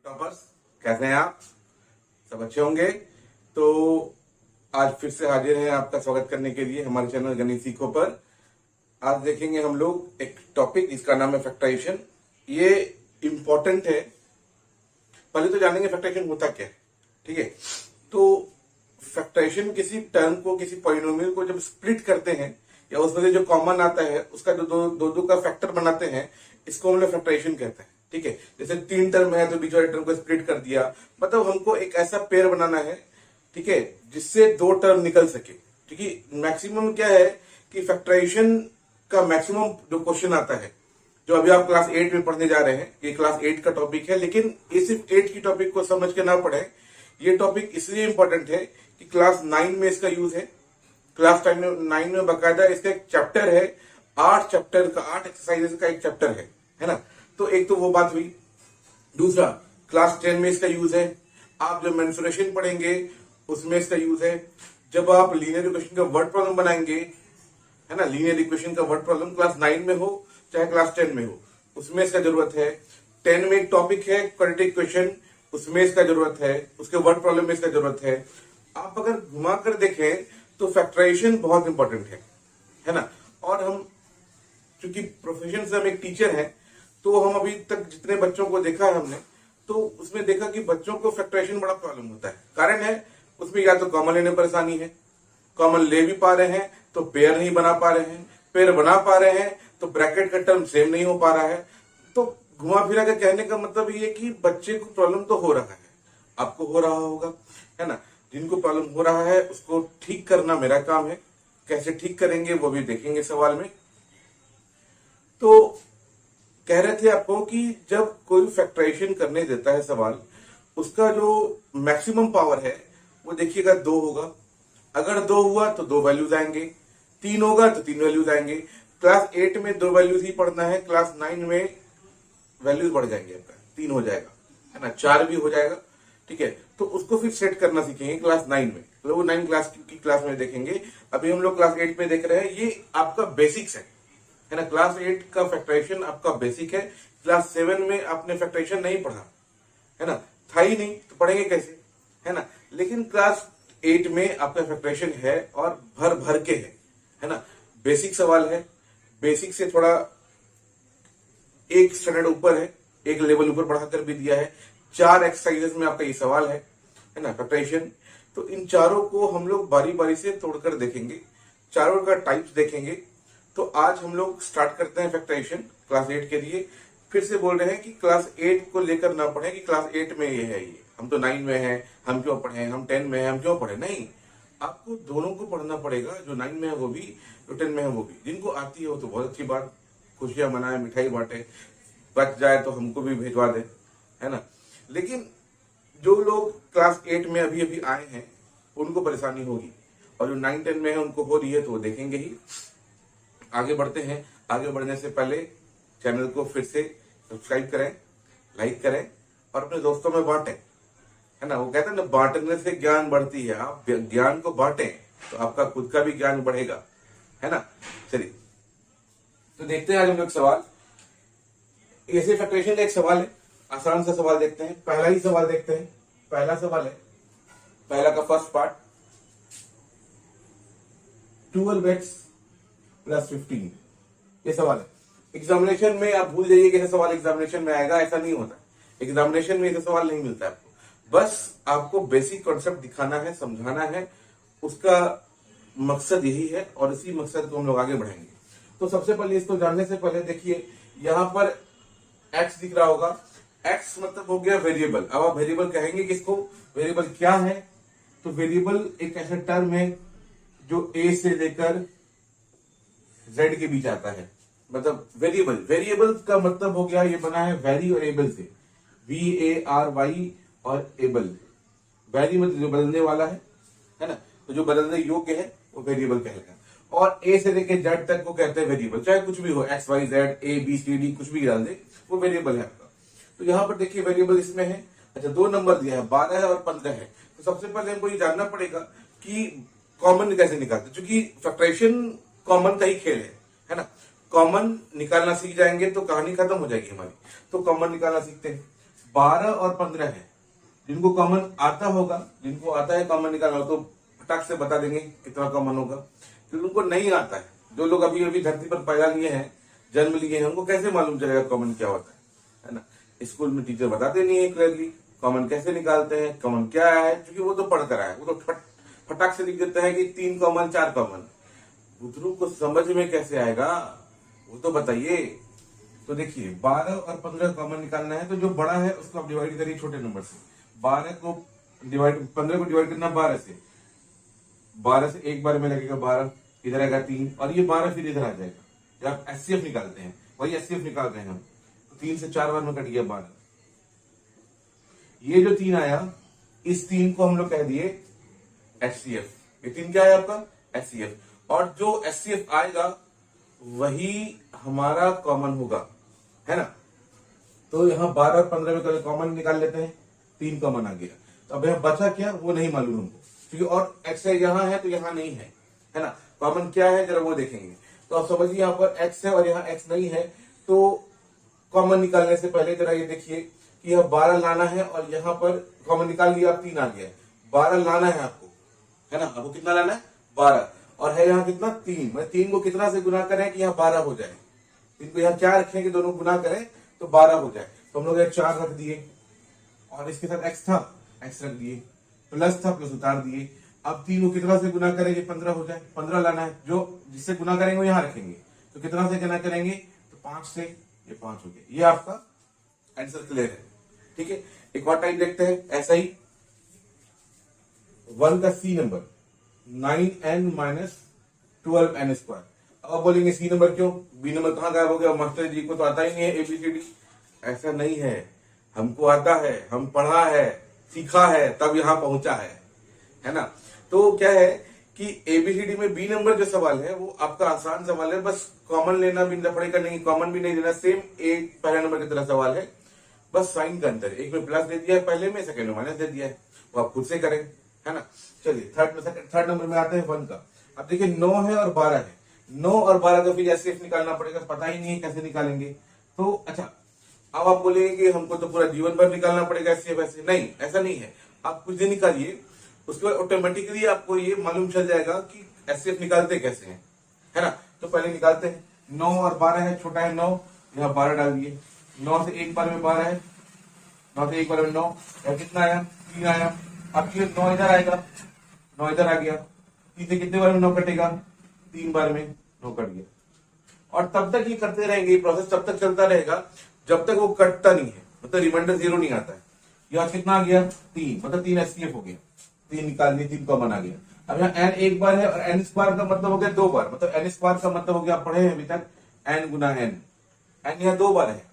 Toppers, कैसे हैं आप? सब अच्छे होंगे। तो आज फिर से हाजिर हैं आपका स्वागत करने के लिए हमारे चैनल गणित सीखो पर। आज देखेंगे हम लोग एक टॉपिक जिसका नाम है फैक्टराइजेशन। ये इंपॉर्टेंट है। पहले तो जानेंगे फैक्टराइजेशन होता क्या है, ठीक है। तो फैक्टराइजेशन किसी टर्म को, किसी पॉलिनोमियल को जब स्प्लिट करते हैं या उसमें से जो कॉमन आता है उसका जो दो का फैक्टर बनाते हैं, इसको हम लोग फैक्टराइजेशन कहते हैं, ठीक है। जैसे 3 टर्म है तो बीच वाले टर्म को स्प्लिट कर दिया, मतलब हमको एक ऐसा पेयर बनाना है, ठीक है, जिससे 2 टर्म निकल सके, ठीक है। मैक्सिमम क्या है कि फैक्टराइजेशन का मैक्सिमम जो क्वेश्चन आता है, जो अभी आप क्लास 8 में पढ़ने जा रहे हैं, ये क्लास 8 का टॉपिक है, लेकिन ये सिर्फ 8 की टॉपिक को समझ के ना पढ़े। ये टॉपिक इसलिए इंपॉर्टेंट है कि क्लास 9 में इसका यूज है। क्लास 9 में बकायदा इसका एक चैप्टर है, 8 चैप्टर का, 8 एक्सरसाइजेस का एक चैप्टर है ना। तो एक तो वो बात हुई। दूसरा, क्लास 10 में इसका यूज है। आप जब मेंसुरेशन पढ़ेंगे उसमें इसका यूज है। जब आप लीनियर इक्वेशन का वर्ड प्रॉब्लम बनाएंगे, है ना, लीनियर इक्वेशन का वर्ड प्रॉब्लम क्लास 9 में हो चाहे क्लास 10 में हो, उसमें इसका जरूरत है। 10 में एक टॉपिक है क्वाड्रेटिक इक्वेशन, उसमें इसका जरूरत है, उसके वर्ड प्रॉब्लम में इसका जरूरत है। आप अगर घुमा कर देखें तो फैक्टराइजेशन बहुत इंपॉर्टेंट है ना। और हम चूंकि प्रोफेशन से हम एक टीचर हैं, तो हम अभी तक जितने बच्चों को देखा है हमने, तो उसमें देखा कि बच्चों को फैक्टराइजेशन बड़ा प्रॉब्लम होता है। कारण है उसमें या तो कॉमन लेने परेशानी है, कॉमन ले भी पा रहे हैं तो पेयर नहीं बना पा रहे हैं, पेयर बना पा रहे हैं तो ब्रैकेट का टर्म सेम नहीं हो पा रहा है। तो घुमा फिरा के कहने का मतलब ये कि बच्चे को प्रॉब्लम तो हो रहा है, आपको हो रहा होगा, है ना। जिनको प्रॉब्लम हो रहा है उसको ठीक करना मेरा काम है। कैसे ठीक करेंगे वो भी देखेंगे सवाल में। तो कह रहे थे आपको कि जब कोई फैक्टराइजेशन करने देता है सवाल, उसका जो मैक्सिमम पावर है वो देखिएगा 2 होगा। अगर 2 हुआ तो 2 वैल्यूज आएंगे, 3 होगा तो 3 वैल्यूज आएंगे। क्लास 8 में 2 वैल्यूज ही पढ़ना है, क्लास 9 में वैल्यूज बढ़ जाएंगे, आपका 3 हो जाएगा, है ना, 4 भी हो जाएगा, ठीक है। तो उसको फिर सेट करना सीखेंगे क्लास 9 में, मतलब वो 9 क्लास की क्लास में देखेंगे। अभी हम लोग क्लास 8 में देख रहे हैं, ये आपका बेसिक्स है ना। क्लास 8 का फैक्टराइजेशन आपका बेसिक है। क्लास 7 में आपने फैक्टराइजेशन नहीं पढ़ा, है ना, था ही नहीं, तो पढ़ेंगे कैसे, है ना। लेकिन क्लास 8 में आपका फैक्टराइजेशन है और भर भर के है ना। बेसिक सवाल है, बेसिक से थोड़ा एक स्टैंडर्ड ऊपर है, एक लेवल ऊपर बढ़ाकर भी दिया है। 4 एक्सरसाइजेस में आपका ये सवाल है ना, फैक्टराइजेशन। तो इन चारों को हम लोग बारी बारी से तोड़कर देखेंगे, चारों का टाइप्स देखेंगे। तो आज हम लोग स्टार्ट करते हैं फैक्टराइजेशन क्लास 8 के लिए। फिर से बोल रहे हैं कि क्लास 8 को लेकर ना पढ़े कि क्लास 8 में ये है, ये हम तो 9 में हैं, हम क्यों पढ़े, हम 10 में हैं, हम क्यों पढ़े। नहीं, आपको दोनों को पढ़ना पड़ेगा। जो 9 में है वो भी, जो 10 में है वो भी। जिनको आती है वो तो बहुत अच्छी बात, खुशियां मनाए, मिठाई बांटे, बच जाए तो हमको भी भिजवा दे, है ना। लेकिन जो लोग क्लास 8 में अभी अभी आए हैं उनको परेशानी होगी, और जो 9, 10 में है उनको हो रही है तो वो देखेंगे ही। आगे बढ़ते हैं। आगे बढ़ने से पहले चैनल को फिर से सब्सक्राइब करें, लाइक करें और अपने दोस्तों में बांटें, है ना। वो कहते हैं ना, बांटने से ज्ञान बढ़ती है। आप ज्ञान को बांटें तो आपका खुद का भी ज्ञान बढ़ेगा, है ना। चलिए तो देखते हैं आज हम लोग सवाल। ऐसे फैक्टराइजेशन का एक सवाल है, आसान सा सवाल देखते हैं। पहला ही सवाल देखते हैं। पहला सवाल है, पहला का फर्स्ट पार्ट, 12x + 15, ये सवाल है। एग्जामिनेशन में आप भूल जाइए कि ऐसा सवाल एग्जामिनेशन में आएगा, ऐसा नहीं होता। एग्जामिनेशन में ऐसा सवाल नहीं मिलता है आपको। बस आपको बेसिक कॉन्सेप्ट दिखाना है, समझाना है, उसका मकसद यही है और इसी मकसद को हम लोग आगे बढ़ाएंगे। तो सबसे पहले इसको जानने से पहले देखिए, यहां पर x दिख रहा होगा। x मतलब हो गया वेरिएबल। अब आप वेरिएबल कहेंगे किसको, वेरिएबल क्या है? तो वेरिएबल एक ऐसा टर्म है जो a से लेकर z के बीच आता है, मतलब वेरिएबल। वेरिएबल का मतलब हो गया, ये बना है वेरी और एबल से, VARY और एबल। वेरी मतलब जो बदलने वाला है ना, तो जो बदलने योग्य है वो वेरिएबल कहलाएगा। और a से लेकर z तक को कहते हैं वेरिएबल, चाहे कुछ भी हो, x y z a b c d कुछ भी डाल दे, वो वेरिएबल है आपका। तो यहाँ पर देखिए वेरिएबल इसमें है। अच्छा, 2 नंबर दिया है, 12 है और 15 है। तो सबसे पहले हमको ये जानना पड़ेगा कि कॉमन कैसे निकालते, क्योंकि फैक्टराइजेशन कॉमन का ही खेल है ना। कॉमन निकालना सीख जाएंगे तो कहानी खत्म हो जाएगी हमारी। तो कॉमन निकालना सीखते हैं। 12 और 15 है। जिनको कॉमन आता होगा, जिनको आता है कॉमन निकालना हो, तो फटाक से बता देंगे कितना कॉमन होगा। तो उनको नहीं आता है, जो लोग अभी अभी धरती पर पैदा लिए हैं, जन्म लिए हैं, उनको कैसे मालूम चलेगा कॉमन क्या होता है ना। स्कूल में टीचर बताते नहीं है क्लियरली कॉमन कैसे निकालते हैं, कॉमन क्या है, क्योंकि वो तो पढ़ कर आए, वो तो फटाक से लिख देता है कि 3 कॉमन 4 कॉमन। बुजुर्ग को समझ में कैसे आएगा, वो तो बताइए। तो देखिए 12 और 15 कॉमन निकालना है, तो जो बड़ा है उसको आप डिवाइड करिए छोटे नंबर से। 15 को डिवाइड करना 12 से। 12 से एक बार में लगेगा 12, इधर आएगा 3, और ये 12 फिर इधर आ जाएगा। जब आप एचसीएफ निकालते हैं, वही एचसीएफ निकाल रहे हैं हम, तो 3 से 4 बार में कट गया 12। ये जो 3 आया, इस 3 को हम लोग कह दिए एचसीएफ। ये 3 क्या है आपका एचसीएफ, और जो एचसीएफ आएगा वही हमारा कॉमन होगा, है ना। तो यहाँ 12 और 15 में कॉमन निकाल लेते हैं, 3 कॉमन आ गया। तो अब यहाँ बचा क्या वो नहीं मालूम हमको, क्योंकि और एक्स यहाँ है तो यहाँ नहीं है ना। कॉमन क्या है जरा वो देखेंगे। तो आप समझिए यहाँ पर एक्स है और यहाँ एक्स नहीं है, तो कॉमन निकालने से पहले जरा ये देखिए कि यह 12 लाना है, और यहाँ पर कॉमन निकाल लिया, आप 3 आ गया। 12 लाना है आपको, है ना। आपको कितना लाना है 12, और है यहाँ कितना 3। मैं 3 को कितना से गुना करें कि यहाँ 12 हो जाए। 3 को यहाँ क्या रखें कि दोनों गुना करें तो 12 हो जाए। तो हम लोग यहाँ 4 रख दिए, और इसके साथ एक्स था, एक्स रख दिए, प्लस था, प्लस उतार दिए। अब 3 को कितना से गुना करेंगे 15 हो जाए। 15 लाना है, जो जिससे गुना करेंगे वो यहाँ रखेंगे। तो कितना से गुना करेंगे तो 5 से, ये 5 हो गया। ये आपका आंसर क्लियर है, ठीक है। एक और टाइप देखते हैं ऐसा ही। 1 का सी number 9n minus 12n square. अब बोलेंगे सी नंबर क्यों, बी नंबर कहाँ गायब हो गया, मास्टर जी को तो आता ही नहीं है एबीसीडी। ऐसा नहीं है, हमको आता है, हम पढ़ा है, सीखा है, तब यहां पहुंचा है ना। तो क्या है कि एबीसीडी में बी नंबर जो सवाल है वो आपका आसान सवाल है, बस कॉमन लेना भी पड़ेगा, नहीं कॉमन भी नहीं लेना, सेम एक पहले नंबर की तरह सवाल है, बस साइन का अंतर, एक में प्लस दे दिया है पहले में, सेकंड में माइनस दे दिया है, वो आप खुद से करें, है ना। चलिए थर्ड नंबर में आते हैं 1 का। अब देखिए 9 है और 12 है, 9 और 12 का फिर एचसीएफ निकालना पड़ेगा, पता ही नहीं है कैसे निकालेंगे। तो अच्छा, अब आप बोलेंगे कि हमको तो पूरा जीवन भर निकालना पड़ेगा एचसीएफ, ऐसे नहीं, ऐसा नहीं है। आप कुछ दिन निकालिए, उसके बाद ऑटोमेटिकली आपको ये मालूम चल जाएगा कि एचसीएफ निकालते कैसे हैं, है ना। तो पहले निकालते हैं। 9 और 12 है, छोटा है 9, यहाँ 12 डाल दिए। 9 से एक बार में 12 है, 9 से एक बार में 9, कितना आया 3 आया। अब 9 इधर आएगा, 9 इधर आ गया। 3 से कितने बार में 9 कटेगा, 3 बार में 9 कट गया। और तब तक ये करते रहेंगे, ये प्रोसेस तब तक चलता रहेगा जब तक वो कटता नहीं है, मतलब रिमाइंडर 0 नहीं आता है। यहाँ कितना आ गया 3, मतलब 3 एचसीएफ हो गया, 3 निकाल दिए, 3 कॉमन आ गया। अब यहाँ n एक बार है, और n स्क्वायर का मतलब हो गया 2 बार, मतलब n स्क्वायर का मतलब हो गया, आप पढ़े हैं अभी तक, n गुना n। n यहाँ 2 बार है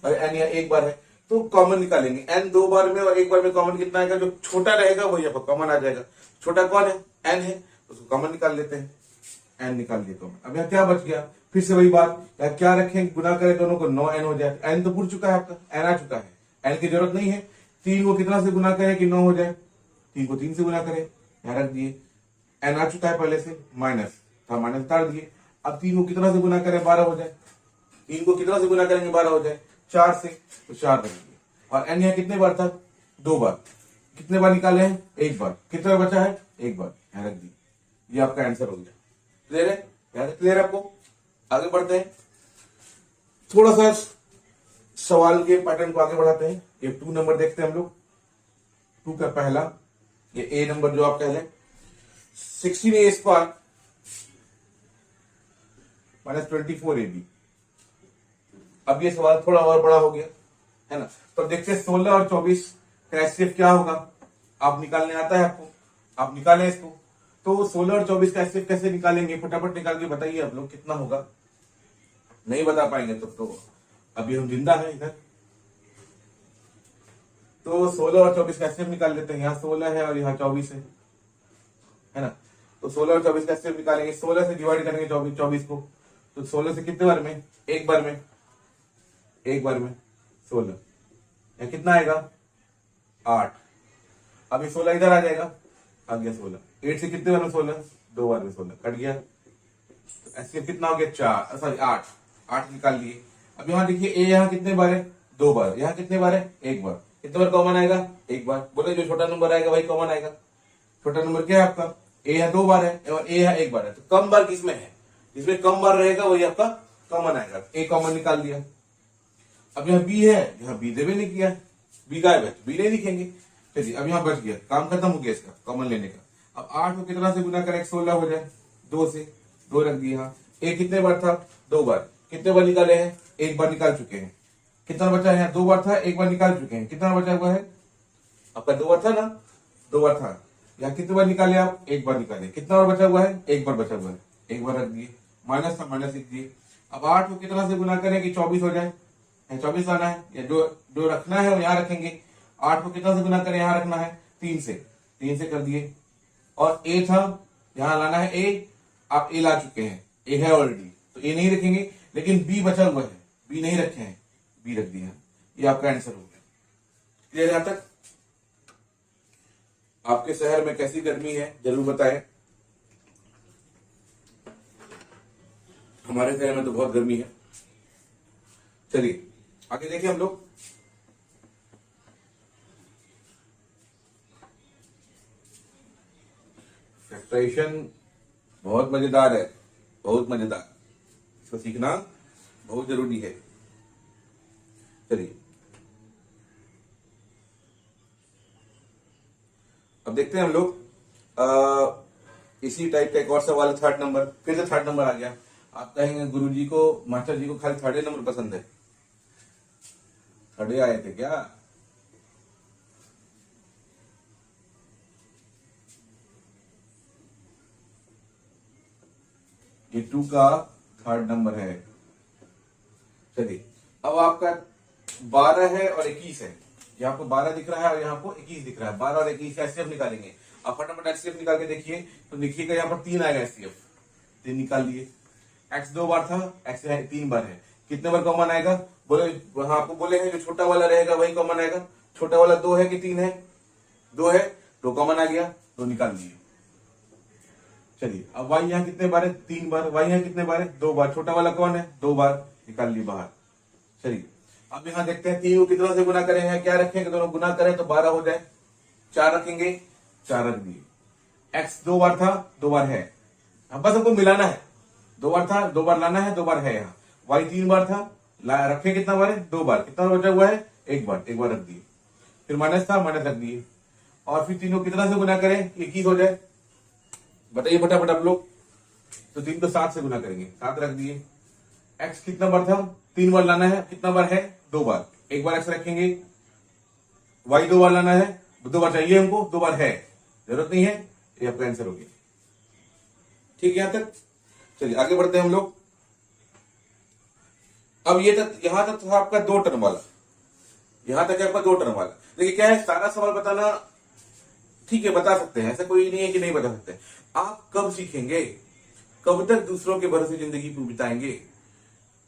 और n यहाँ 1 बार है, तो कॉमन निकालेंगे। n 2 बार में और 1 बार में कॉमन कितना आएगा, जो छोटा रहेगा वही आपको कॉमन आ जाएगा। छोटा कौन है n है, उसको कॉमन निकाल लेते हैं, n निकाल दिए कॉमन। अब यहाँ क्या बच गया, फिर से वही बात, या क्या रखें, गुना करें दोनों को, 9n हो जाए। n तो पूर चुका है आपका, n आ चुका है, n की जरूरत नहीं है। 3 को कितना से गुना करें कि 9 हो जाए, 3 को 3 से गुना करें, यहाँ रख दिए। n आ चुका है पहले से, माइनस था, माइनस उतार दिए। अब 3 को कितना से गुना करें 12 हो जाए, 3 को कितना से गुना करेंगे 12 हो जाए, 4 से, तो 4 रख दिए। और n यहाँ कितने बार था 2 बार, कितने बार निकाले हैं 1 बार, कितना बचा है 1 बार, यहाँ रख दिए। ये आपका आंसर हो गया। क्लियर है, यहाँ क्लियर है आपको। आगे बढ़ते हैं, थोड़ा सा सवाल के पैटर्न को आगे बढ़ाते हैं। ये 2 नंबर देखते हैं हम लोग। 2 का पहला, ये ए नंबर जो आप कह लें, 16a स्क्वायर माइनस 24ab। अब ये सवाल थोड़ा और बड़ा हो गया, है ना। तो देखते हैं 16 और 24 का एचसीएफ क्या होगा। आप निकालने आता है आपको, आप निकालें इसको। तो 16 और 24 का एचसीएफ कैसे निकालेंगे, फटाफट निकाल के बताइए आप लोग कितना होगा। नहीं बता पाएंगे तो अभी हम जिंदा है इधर। तो 16 और 24 का एचसीएफ निकाल लेते हैं। यहाँ 16 है और यहाँ 24 है ना। तो 16 और 24 का एचसीएफ निकालेंगे, 16 से डिवाइड करेंगे 24 को। तो 16 से कितने बार में, एक बार में, 16, या कितना आएगा 8। अब ये 16 इधर आ जाएगा, आ गया 16। 8 से कितने बार में 16, 2 बार में 16 कट गया। तो एचसीएफ कितना हो गया 4, सॉरी 8 निकाल लिए। अब यहाँ देखिए ए यहाँ कितने बार है 2 बार, यहाँ कितने बार है, 1 बार, कितने बार कॉमन आएगा, 1 बार। बोले जो छोटा नंबर आएगा वही कॉमन आएगा। छोटा नंबर क्या है आपका, ए है 2 बार है और ए है 1 बार है, तो कम बार किसमें है, जिसमें कम बार रहेगा वही आपका कॉमन आएगा। ए कॉमन निकाल दिया। अब यहाँ बी है, यहाँ बी दे भी नहीं किया, बी गायब है, बी नहीं लिखेंगे। चलिए अब यहाँ बच गया, काम खत्म हो गया इसका कॉमन लेने का। अब 8 को कितना से गुना करें 16 हो जाए, 2 से, 2 रख दिए। यहाँ ए कितने बार था, 2 बार, कितने बार निकाले हैं, 1 बार निकाल चुके हैं। कितना बचा है, 2 बार था, 1 बार निकाल चुके हैं। कितना बचा हुआ है आपका, 2 बार था ना, 2 बार था। यहाँ कितने बार निकाले आप, 1 बार निकाले। कितना बार बचा हुआ है, 1 बार बचा हुआ है, 1 बार रख दिए। माइनस था, माइनस लिख दिए। अब 8 को कितना से गुना करें कि 24 हो जाए, 24 लाना है, या जो रखना है वो यहाँ रखेंगे। 8 को कितना से गुना करें, यहाँ रखना है 3 से, 3 से कर दिए। और ए था, यहाँ लाना है ए, आप ए ला चुके हैं, ए है ऑलरेडी, तो ए नहीं रखेंगे। लेकिन बी बचा हुआ है, बी नहीं रखे हैं, बी रख दिया। ये आपका आंसर हो गया। क्लियर यहां तक। आपके शहर में कैसी गर्मी है जरूर बताएं। हमारे शहर में तो बहुत गर्मी है। चलिए आगे देखिए हम लोग। फैक्टराइजेशन बहुत मजेदार है, बहुत मजेदार, इसको सीखना बहुत जरूरी है। चलिए अब देखते हैं हम लोग इसी टाइप का एक और सवाल है। 3rd नंबर, फिर से 3rd नंबर आ गया। आप कहेंगे गुरुजी को, मास्टर जी को खाली 3rd नंबर पसंद है, 3rd आए थे क्या। ये 2 का 3rd नंबर है। चलिए अब आपका 12 है और 21 है। यहाँ आपको 12 दिख रहा है और यहाँ आपको 21 दिख रहा है। 12 और 21 का एचसीएफ निकालेंगे। अब फटाफट एचसीएफ निकाल के देखिए, तो देखिएगा यहाँ पर 3 आएगा एचसीएफ, 3 निकाल लिए। एक्स 2 बार था, एक्स 3 बार है, कितने बार कॉमन आएगा। बोले वहां आपको बोले हैं जो छोटा वाला रहेगा वही कॉमन आएगा। छोटा वाला 2 है कि 3 है, 2 है, 2 कॉमन आ गया, 2 निकाल दिए। चलिए अब वाई यहाँ कितने बार है, 3 बार। वाई यहाँ कितने बार है, 2 बार। छोटा वाला कौन है, 2 बार, निकाल लिए बाहर। चलिए अब यहाँ देखते हैं 3 को कितनों से गुना करें हैं, क्या रखेंगे, दोनों गुना करें तो 12 हो जाए, 4 रखेंगे, 4 रख दिए। एक्स 2 बार था, 2 बार है, अब बस हमको मिलाना है। 2 बार था, 2 बार लाना है, 2 बार है यहाँ। वाई 3 बार था, रखे कितना बार है, 2 बार, कितना बचा हुआ है, 1 बार, 1 बार रख दिए। फिर माइनस था, माइनस रख दिए। और फिर 3 को कितना से गुना करें, 21 हो जाए। बताइए फटाफट आप लोग। तो 3 को 7 से गुना करेंगे, 7 रख दिए। एक्स कितना बार था, 3 बार लाना है, कितना बार है, 2 बार, 1 बार एक्स रखेंगे। वाई 2 बार लाना है, 2 बार चाहिए हमको, 2 बार है, जरूरत नहीं है। ये आपका आंसर हो गया। ठीक है यहां तक। चलिए आगे बढ़ते हैं हम लोग। अब ये तक, यहां तक था आपका 2 टर्म वाला, यहां तक है आपका 2 टर्म वाला। देखिए क्या है, सारा सवाल बताना ठीक है, बता सकते हैं, ऐसा कोई नहीं है कि नहीं बता सकते। आप कब सीखेंगे, कब तक दूसरों के भरोसे जिंदगी बिताएंगे।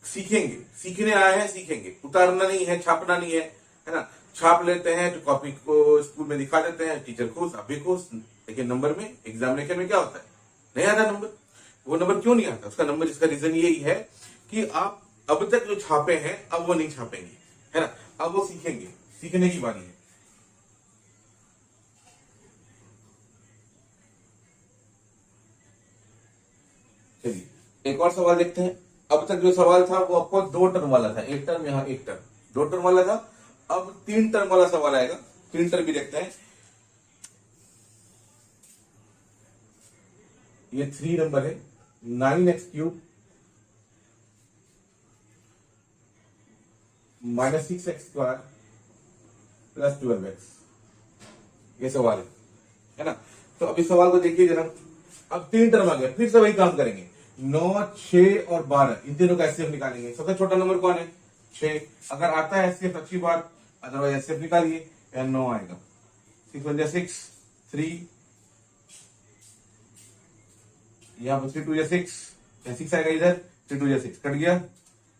सीखेंगे, सीखने आए हैं, सीखेंगे, उतारना नहीं है, छापना नहीं है ना। छाप लेते हैं तो कॉपी को स्कूल में दिखा देते हैं, टीचर खुश, आप भी खुश, लेकिन नंबर में, एग्जामिनेशन में क्या होता है, नहीं आता नंबर। वो नंबर क्यों नहीं आता, उसका नंबर, इसका रीजन यही है कि आप अब तक जो छापे हैं अब वो नहीं छापेंगे, है ना। अब वो सीखेंगे, सीखने की बारी है। चलिए एक और सवाल देखते हैं। अब तक जो सवाल था वो आपको 2 टर्म वाला था, 1 टर्म यहाँ 1 टर्म, 2 टर्म वाला था। अब 3 टर्म वाला सवाल आएगा, 3 टर्म भी देखते हैं। ये 3 नंबर है, 9x³ - 6x² + 12x, ये सवाल है ना। तो अब इस सवाल को देखिए जरा। अब 3 टर्म आ गया, फिर से वही काम करेंगे। 9, 6 और 12, इन तीनों का एचसीएफ निकालेंगे। सबसे छोटा नंबर कौन है, 6। अगर आता है एचसीएफ अच्छी बात, अदरवाइज एचसीएफ निकालिए, या 9 आएगा। 6 × 6, 3, यहाँ पर 3 × 6, 6 आएगा इधर, 3 × 6 कट गया,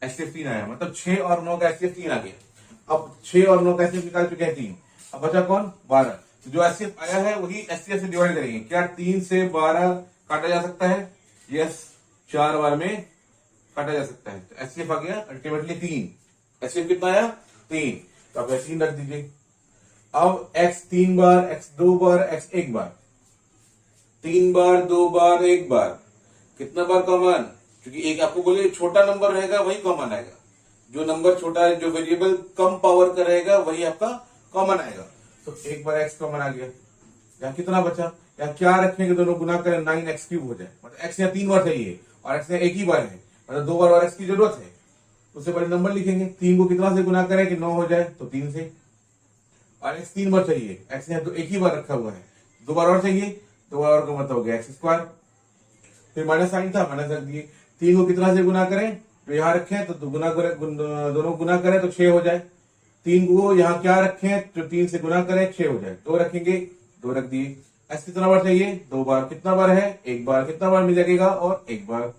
एचसीएफ 3 आया। मतलब 6 और 9 का एचसीएफ 3 आ गया। अब 6 और 9 का एचसीएफ निकाल चुके हैं 3, अब बचा कौन, 12। तो जो एचसीएफ आया है वही एचसीएफ से डिवाइड करेंगे। क्या 3 से 12 काटा जा सकता है, यस, 4 बार में काटा जा सकता है। तो एचसीएफ आ गया अल्टीमेटली 3। एचसीएफ कितना आया, 3, तो आप 3 रख दीजिए। अब x 3 बार, x 2 बार, x 1 बार, 3 बार, 2 बार, 1 बार, कितना बार कॉमन? क्योंकि एक आपको बोले छोटा नंबर रहेगा वही कॉमन आएगा, जो नंबर छोटा है, जो वेरिएबल कम पावर का रहेगा वही आपका कॉमन आएगा। तो एक बार x कॉमन आ गया, यहाँ कितना बचा? यहाँ क्या रखेंगे, दोनों गुना करें 9x³ हो जाए, मतलब x यहाँ 3 बार चाहिए और x यहाँ एक ही बार है, मतलब 2 बार और x की जरूरत है। उससे पहले नंबर लिखेंगे, 3 को कितना से गुना करें कि 9 हो जाए, तो 3 से, और x 3 बार चाहिए, x यहाँ तो एक ही बार रखा हुआ है, 2 बार और चाहिए, 2 बार और का मतलब हो गया x²। फिर माइनस साइन था, माइनस रख दिए। 3 को कितना से गुना करें, तो यहाँ रखें तो दोनों गुना करें तो 6 हो जाए। 3 को यहाँ क्या रखें, तो 3 से गुना करें 6 हो जाए, 2 रखेंगे, 2 रख दिए। x कितना बार चाहिए, 2 बार, कितना बार है, 1 बार, कितना बार मिल जाएगा और 1 बार।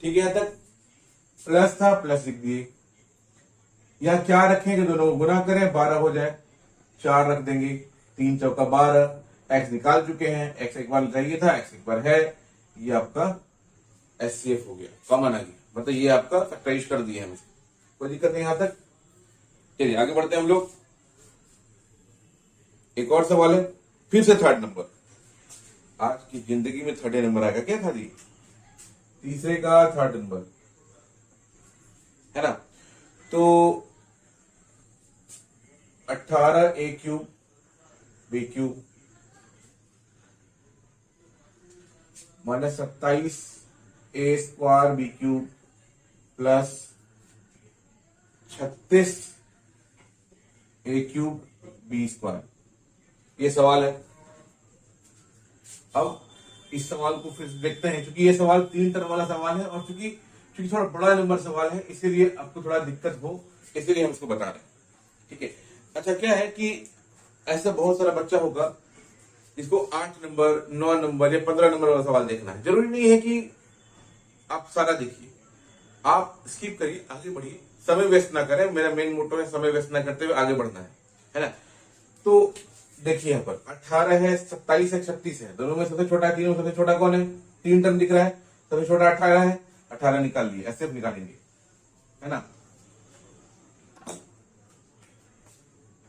ठीक है, यहाँ तक प्लस था, प्लस लिख दिए। यहाँ क्या रखेंगे, दोनों को गुना करें 12 हो जाए, 4 रख देंगे, 3 चौका 12, x निकाल चुके हैं, x 1 बार चाहिए था, x 1 बार है, ये आपका SCF हो गया, कॉमन आ गया, मतलब ये आपका फैक्टराइज कर दिया है, कोई दिक्कत नहीं यहां तक। चलिए आगे बढ़ते हैं हम लोग। एक और सवाल है, फिर से थर्ड नंबर। आज की जिंदगी में थर्ड नंबर आएगा क्या खाली? तीसरे का थर्ड नंबर है ना। तो 18a³ b³ minus 27a² b³ plus 36a³ b²। ये सवाल है। अब इस सवाल को फिर देखते हैं, क्योंकि ये सवाल 3 टर्म वाला सवाल है और क्योंकि थोड़ा बड़ा नंबर सवाल है, इसीलिए आपको थोड़ा दिक्कत हो, इसीलिए हम इसको बता रहे हैं। ठीक है, अच्छा क्या है कि ऐसा बहुत सारा बच्चा होगा जिसको 8 नंबर, 9 नंबर या 15 नंबर वाला सवाल देखना है। जरूरी नहीं है कि आप सारा देखिए, आप स्किप करिए, आगे बढ़िए, समय वेस्ट ना करें। मेरा मेन मोटो है समय वेस्ट ना करते हुए आगे बढ़ना है ना। तो देखिए यहाँ पर 18 है, 27 है, 36 है, दोनों में सबसे छोटा है, तीनों में सबसे छोटा कौन है? 3 टर्म दिख रहा है, सबसे छोटा 18 है, 18 निकाल लिए, ऐसे निकालेंगे, है ना।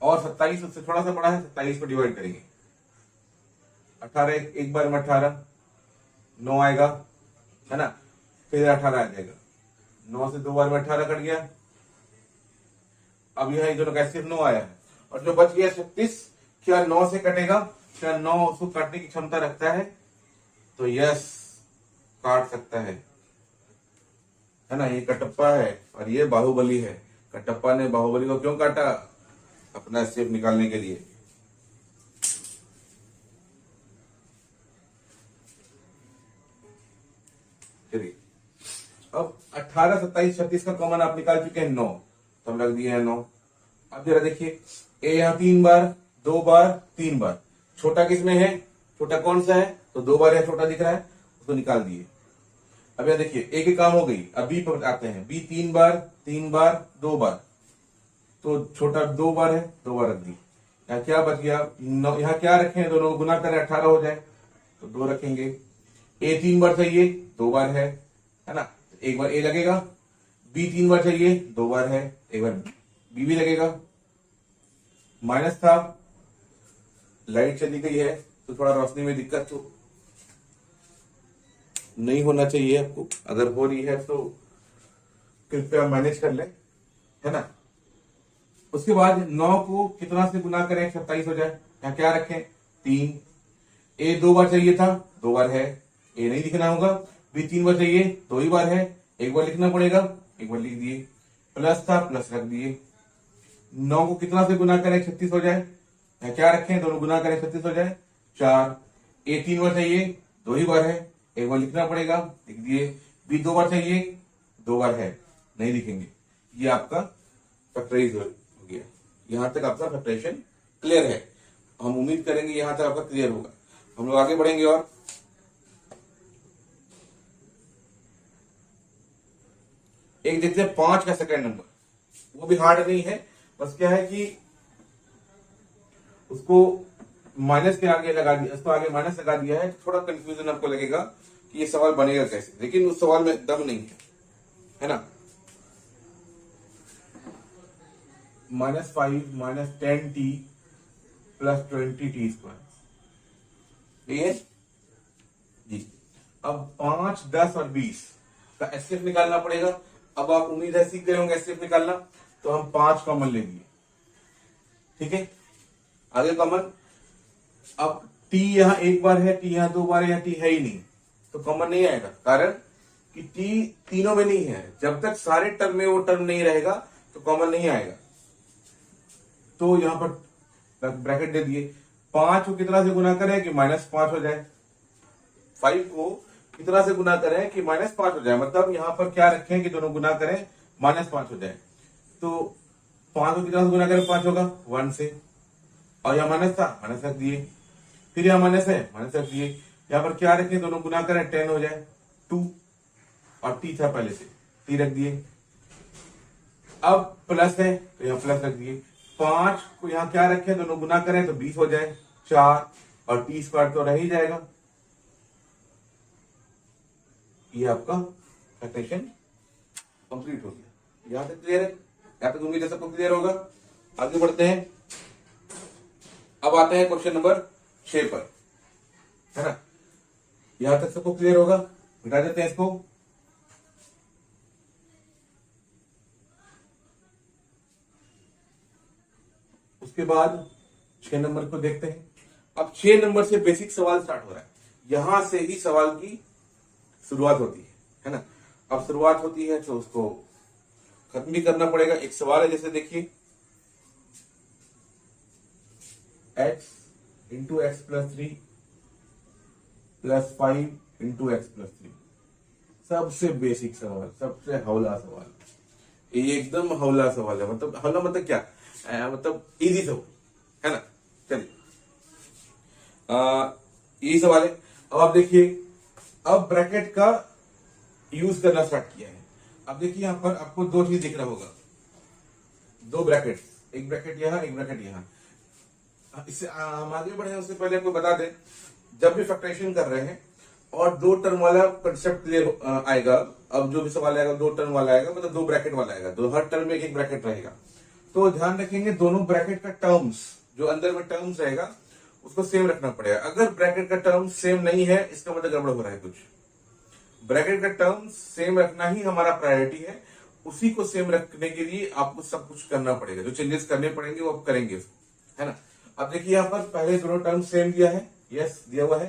और 27 उससे थोड़ा सा बड़ा है, 27 को डिवाइड करेंगे, 18 एक बार में 18, 9 आएगा, है ना, फिर 18 आ जाएगा, 9 से 2 बार में 18 कट गया। अब यह दोनों का सिर्फ 9 आया है, और जो बच गया 36, क्या 9 से कटेगा? क्या 9 उसको काटने की क्षमता रखता है? तो यस, काट सकता है ना। ये कटप्पा है और ये बाहुबली है। कटप्पा ने बाहुबली को क्यों काटा? अपना SCF निकालने के लिए। चलिए, अब 18, 27, 36 का कॉमन आप निकाल चुके हैं 9, तो हम रख दिए हैं 9। अब जरा देखिए, ए यहाँ 3 बार, 2 बार, 3 बार, छोटा किसमें है? छोटा कौन सा है? तो 2 बार है, छोटा दिख रहा है, उसको निकाल दिए। अब यहाँ देखिए, ए की काम हो गई, अब बी पर आते हैं। बी 3 बार, 3 बार, 2 बार, तो छोटा 2 बार है, 2 बार रख दी। यहाँ क्या बच गया? यहाँ क्या रखें, दोनों गुना करें 18 हो जाए, तो 2 रखेंगे। ए 3 बार चाहिए, 2 बार है ना, एक बार ए लगेगा। बी 3 बार चाहिए, 2 बार है, एक बार बी भी लगेगा। माइनस था, लाइट चली गई है, तो थोड़ा रोशनी में दिक्कत तो नहीं होना चाहिए आपको, अगर हो रही है तो कृपया मैनेज कर ले, है ना। उसके बाद 9 को कितना से गुना करें 27 हो जाए, यहाँ क्या रखें? 3। ए 2 बार चाहिए था, 2 बार है, ए नहीं लिखना होगा। बी 3 बार चाहिए, 2 ही बार है, 1 बार लिखना पड़ेगा, 1 बार लिख दिए। प्लस था, प्लस रख दिए। 9 को कितना से गुना करें 36 हो जाए, यहाँ क्या रखें? दोनों गुना करें 36 हो जाए, 4। ए 3 बार चाहिए, 2 ही बार है, 1 बार लिखना पड़ेगा, लिख दिए। बी 2 बार चाहिए, 2 बार है, नहीं लिखेंगे। ये आपका फैक्टराइज हो गया। यहां तक आपका फैक्टराइजेशन क्लियर है। हम उम्मीद करेंगे यहां तक आपका क्लियर होगा। हम लोग आगे बढ़ेंगे और एक देखते हैं 5 का सेकंड नंबर। वो भी हार्ड नहीं है, बस क्या है कि उसको माइनस के आगे लगा दिया, उसको आगे माइनस लगा दिया है, थोड़ा कंफ्यूजन आपको लगेगा कि ये सवाल बनेगा कैसे, लेकिन उस सवाल में दम नहीं है ना। -5 -10t प्लस 20t स्क्वायर, ठीक है जी। अब 5, 10 और 20 का एचसीएफ निकालना पड़ेगा। अब आप उम्मीद है सीख गए होंगे एचसीएफ निकालना, तो हम 5 कॉमन लेंगे, ठीक है। आगे कॉमन, अब टी यहां एक बार है, टी यहां 2 बार है, टी है ही नहीं, तो कॉमन नहीं आएगा, कारण कि टी तीनों में नहीं है। जब तक सारे टर्म में वो टर्म नहीं रहेगा तो कॉमन नहीं आएगा। तो यहां पर ब्रैकेट दे दिए, 5 को कितना से गुना करें कि -5 हो जाए, 5 को कितना से गुना करें कि -5 हो जाए, मतलब यहां पर क्या रखें कि दोनों गुना करें -5 हो जाए। तो 5 को कितना से गुना करें, 5 होगा 1 से, और यहां माइनस था, माइनस रख दिए, फिर यहां माइनस है, माइनस रख दिए, यहां पर क्या रखें, दोनों गुना करें 10 हो जाए 2, और टी था पहले से, टी रख दिए। अब प्लस है तो यहां प्लस रख दिए, 5 को यहां क्या रखें, दोनों गुना करें तो 20 हो जाए 4, और टी स्क्वायर तो रह ही जाएगा। ये आपका फैक्टराइजेशन कंप्लीट हो गया। यहां तक क्लियर है? यहां तक उम्मीद है सबको क्लियर होगा। आगे बढ़ते हैं, अब आते हैं क्वेश्चन नंबर 6 पर, है ना। यहां तक सबको क्लियर होगा, मिटा देते हैं इसको। उसके बाद 6 नंबर को देखते हैं। अब 6 नंबर से बेसिक सवाल स्टार्ट हो रहा है, यहां से ही सवाल की शुरुआत होती है ना। अब शुरुआत होती है तो उसको खत्म भी करना पड़ेगा। एक सवाल है, जैसे देखिए, x into x plus 3 plus 5 into x plus 3, सबसे बेसिक सवाल, सबसे हौला सवाल, ये एकदम हौला सवाल है। मतलब हौला मतलब क्या, मतलब इजी सवाल है ना। चलिए, यही सवाल है। अब आप देखिए, अब ब्रैकेट का यूज करना स्टार्ट किया है। अब देखिए यहां पर आपको दो चीज दिख रहा होगा, दो ब्रैकेट, एक ब्रैकेट यहां, एक ब्रैकेट यहां। इससे हम आगे बढ़े उससे पहले आपको बता दें, जब भी फैक्टराइजेशन कर रहे हैं और दो टर्म वाला कंसेप्ट क्लियर आएगा, अब जो भी सवाल आएगा दो टर्म वाला आएगा, मतलब दो ब्रैकेट वाला आएगा, तो हर टर्म में एक ब्रैकेट रहेगा। तो ध्यान रखेंगे दोनों ब्रैकेट का टर्म्स, जो अंदर में टर्म्स रहेगा उसको सेम रखना पड़ेगा। अगर ब्रैकेट का टर्म सेम नहीं है, इसका मतलब गड़बड़ हो रहा है कुछ। ब्रैकेट का टर्म सेम रखना ही हमारा प्रायोरिटी है, उसी को सेम रखने के लिए आपको सब कुछ करना पड़ेगा, जो चेंजेस करने पड़ेंगे वो आप करेंगे, है ना। अब देखिए यहाँ पर पहले दोनों टर्म सेम दिया है, यस दिया हुआ है,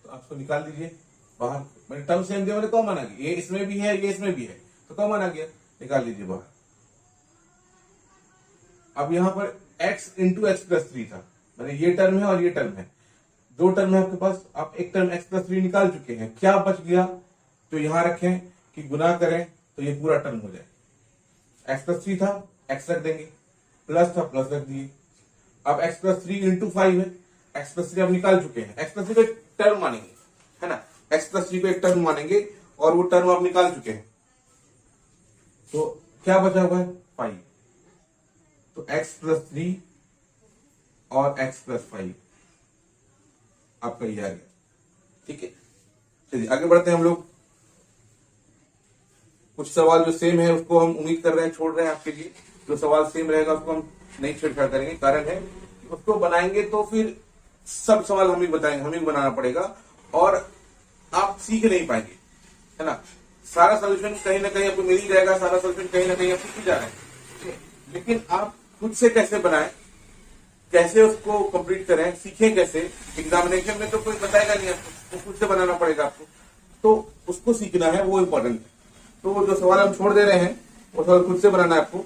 तो आपको निकाल दीजिए बाहर। मैंने टर्म सेम दिया, मैंने कॉमन आ गया, ये इसमें भी है ये इसमें भी है, तो कॉमन आ गया, निकाल लीजिए बाहर। अब यहाँ पर x इंटू एक्स प्लस 3 था, मैंने ये टर्म है और ये टर्म है, दो टर्म है आपके पास। आप एक टर्म x प्लस 3 निकाल चुके हैं, क्या बच गया, तो यहां रखें कि गुना करें तो ये पूरा टर्म हो जाए। x प्लस 3 था, x रख देंगे, प्लस था प्लस रख दिए। अब x प्लस 3 इंटू 5 है, x प्लस 3 अब निकाल चुके हैं, x प्लस 3 को एक टर्म मानेंगे, है ना, x प्लस 3 को एक टर्म मानेंगे और वो टर्म आप निकाल चुके हैं, तो क्या बचा हुआ है 5, तो x प्लस 3 और x प्लस 5 आपका ये आ गया, ठीक है। चलिए आगे बढ़ते हैं हम लोग। कुछ सवाल जो सेम है उसको हम उम्मीद कर रहे हैं छोड़ रहे हैं आपके लिए, जो सवाल सेम रहेगा उसको हम नहीं छेड़छाड़ करेंगे। कारण है उसको बनाएंगे तो फिर सब सवाल हम ही बताएंगे, हमें भी बनाना पड़ेगा और आप सीख नहीं पाएंगे, है ना। सारा सोल्यूशन कहीं ना कहीं आपको मिल ही जाएगा, सारा सोल्यूशन कहीं ना कहीं आप सीख ही जा रहे हैं, लेकिन आप खुद से कैसे बनाएं, कैसे उसको कंप्लीट करें, सीखें कैसे। एग्जामिनेशन में तो कोई बताएगा नहीं आपको, खुद से बनाना पड़ेगा आपको, तो उसको सीखना है, वो इंपॉर्टेंट है। तो जो सवाल हम छोड़ दे रहे हैं वो सवाल खुद से बनाना है आपको।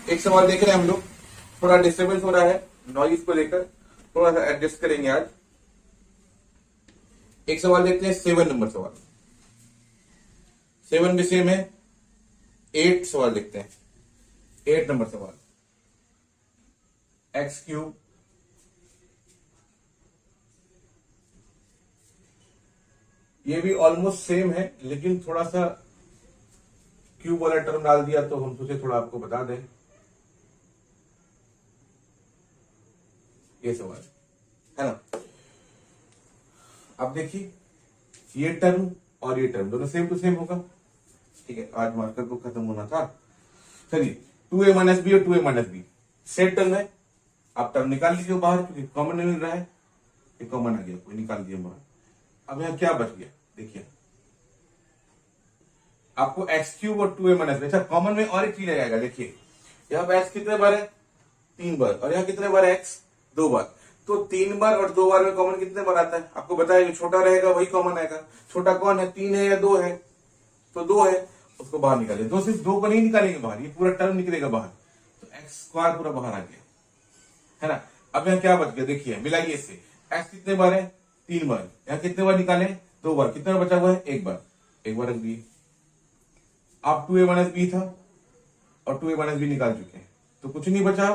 एक सवाल देख रहे हैं हम लोग, थोड़ा डिस्टर्बेंस हो रहा है नॉइज को लेकर, थोड़ा सा एडजस्ट करेंगे आज। एक सवाल देखते हैं 7 नंबर सवाल, 7 भी सेम है। 8 सवाल देखते हैं, 8 नंबर सवाल, एक्स क्यूब ये भी ऑलमोस्ट सेम है, लेकिन थोड़ा सा क्यूब वाला टर्म डाल दिया तो हम सोचे थोड़ा आपको बता दें। ये सवाल है ना। अब देखिए ये टर्म और ये टर्म दोनों सेम टू सेम होगा, ठीक है। आज मार्कर को खत्म होना था। चलिए 2a माइनस बी और 2a minus B, set term है, आप टर्म निकाल लीजिए बाहर क्योंकि कॉमन नहीं मिल रहा है, ये कॉमन आ गया, कोई निकाल दिया बाहर। अब यहाँ क्या बच गया देखिए, आपको एक्स क्यूब और 2a माइनस बी। अच्छा कॉमन में और एक चीज आ जाएगा, देखिए यहाँ पे एक्स कितने बार है 3 बार, और यहाँ कितने बार है एक्स 2 बार, तो 3 बार और 2 बार में कॉमन कितने बार आता है आपको बताया, जो छोटा रहेगा वही कॉमन आएगा। छोटा कौन है, 3 है या 2 है, तो 2 है, उसको बाहर निकालिए। दो सिर्फ 2 को नहीं निकालेंगे बाहर, ये पूरा टर्म निकलेगा बाहर, तो एक्स स्क्वायर पूरा बाहर आ गया, है ना। अब यहाँ क्या बच गया देखिए, मिलाइए इससे, एक्स कितने बार है 3 बार, यहाँ कितने बार निकाले 2 बार, कितना बचा हुआ है 1 बार, 1 बार रख दिए। आप 2a माइनस बी था और 2a माइनस बी निकाल चुके हैं, तो कुछ नहीं बचा,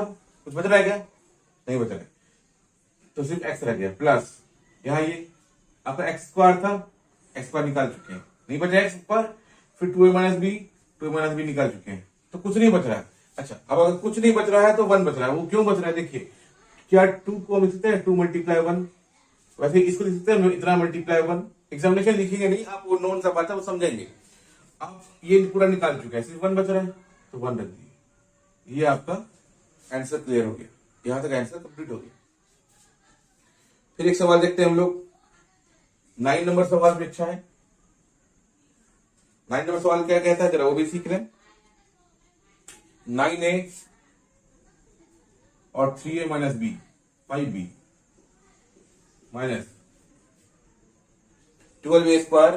कुछ बच रहा है क्या, नहीं बच रहा है, तो सिर्फ एक्स रह गया प्लस यहाँ ये आपका एक्स स्क्वायर था, एक्स स्क्वायर निकाल चुके हैं, नहीं बचा एक्स ऊपर, फिर 2a माइनस बी निकाल चुके हैं, तो कुछ नहीं बच रहा है। अच्छा अब अगर कुछ नहीं बच रहा है तो 1 बच रहा है, वो क्यों बच रहा है देखिए, क्या 2 को हम लिख सकते हैं 2 मल्टीप्लाई 1, वैसे इसको लिख सकते हैं इतना मल्टीप्लाई 1, एग्जामिनेशन लिखेंगे नहीं आप, वो नोन सा बात है वो समझेंगे। अब ये पूरा निकाल चुका है, सिर्फ 1 बच रहा है, तो 1 रख दिए, ये आपका आंसर क्लियर हो गया, यहां तक आंसर कंप्लीट हो गया। फिर एक सवाल देखते हैं हम लोग, 9 नंबर सवाल भी अच्छा है। 9 नंबर सवाल क्या कहता है जरा वो भी सीख लें। 9a और 3a minus B 5b minus 12a square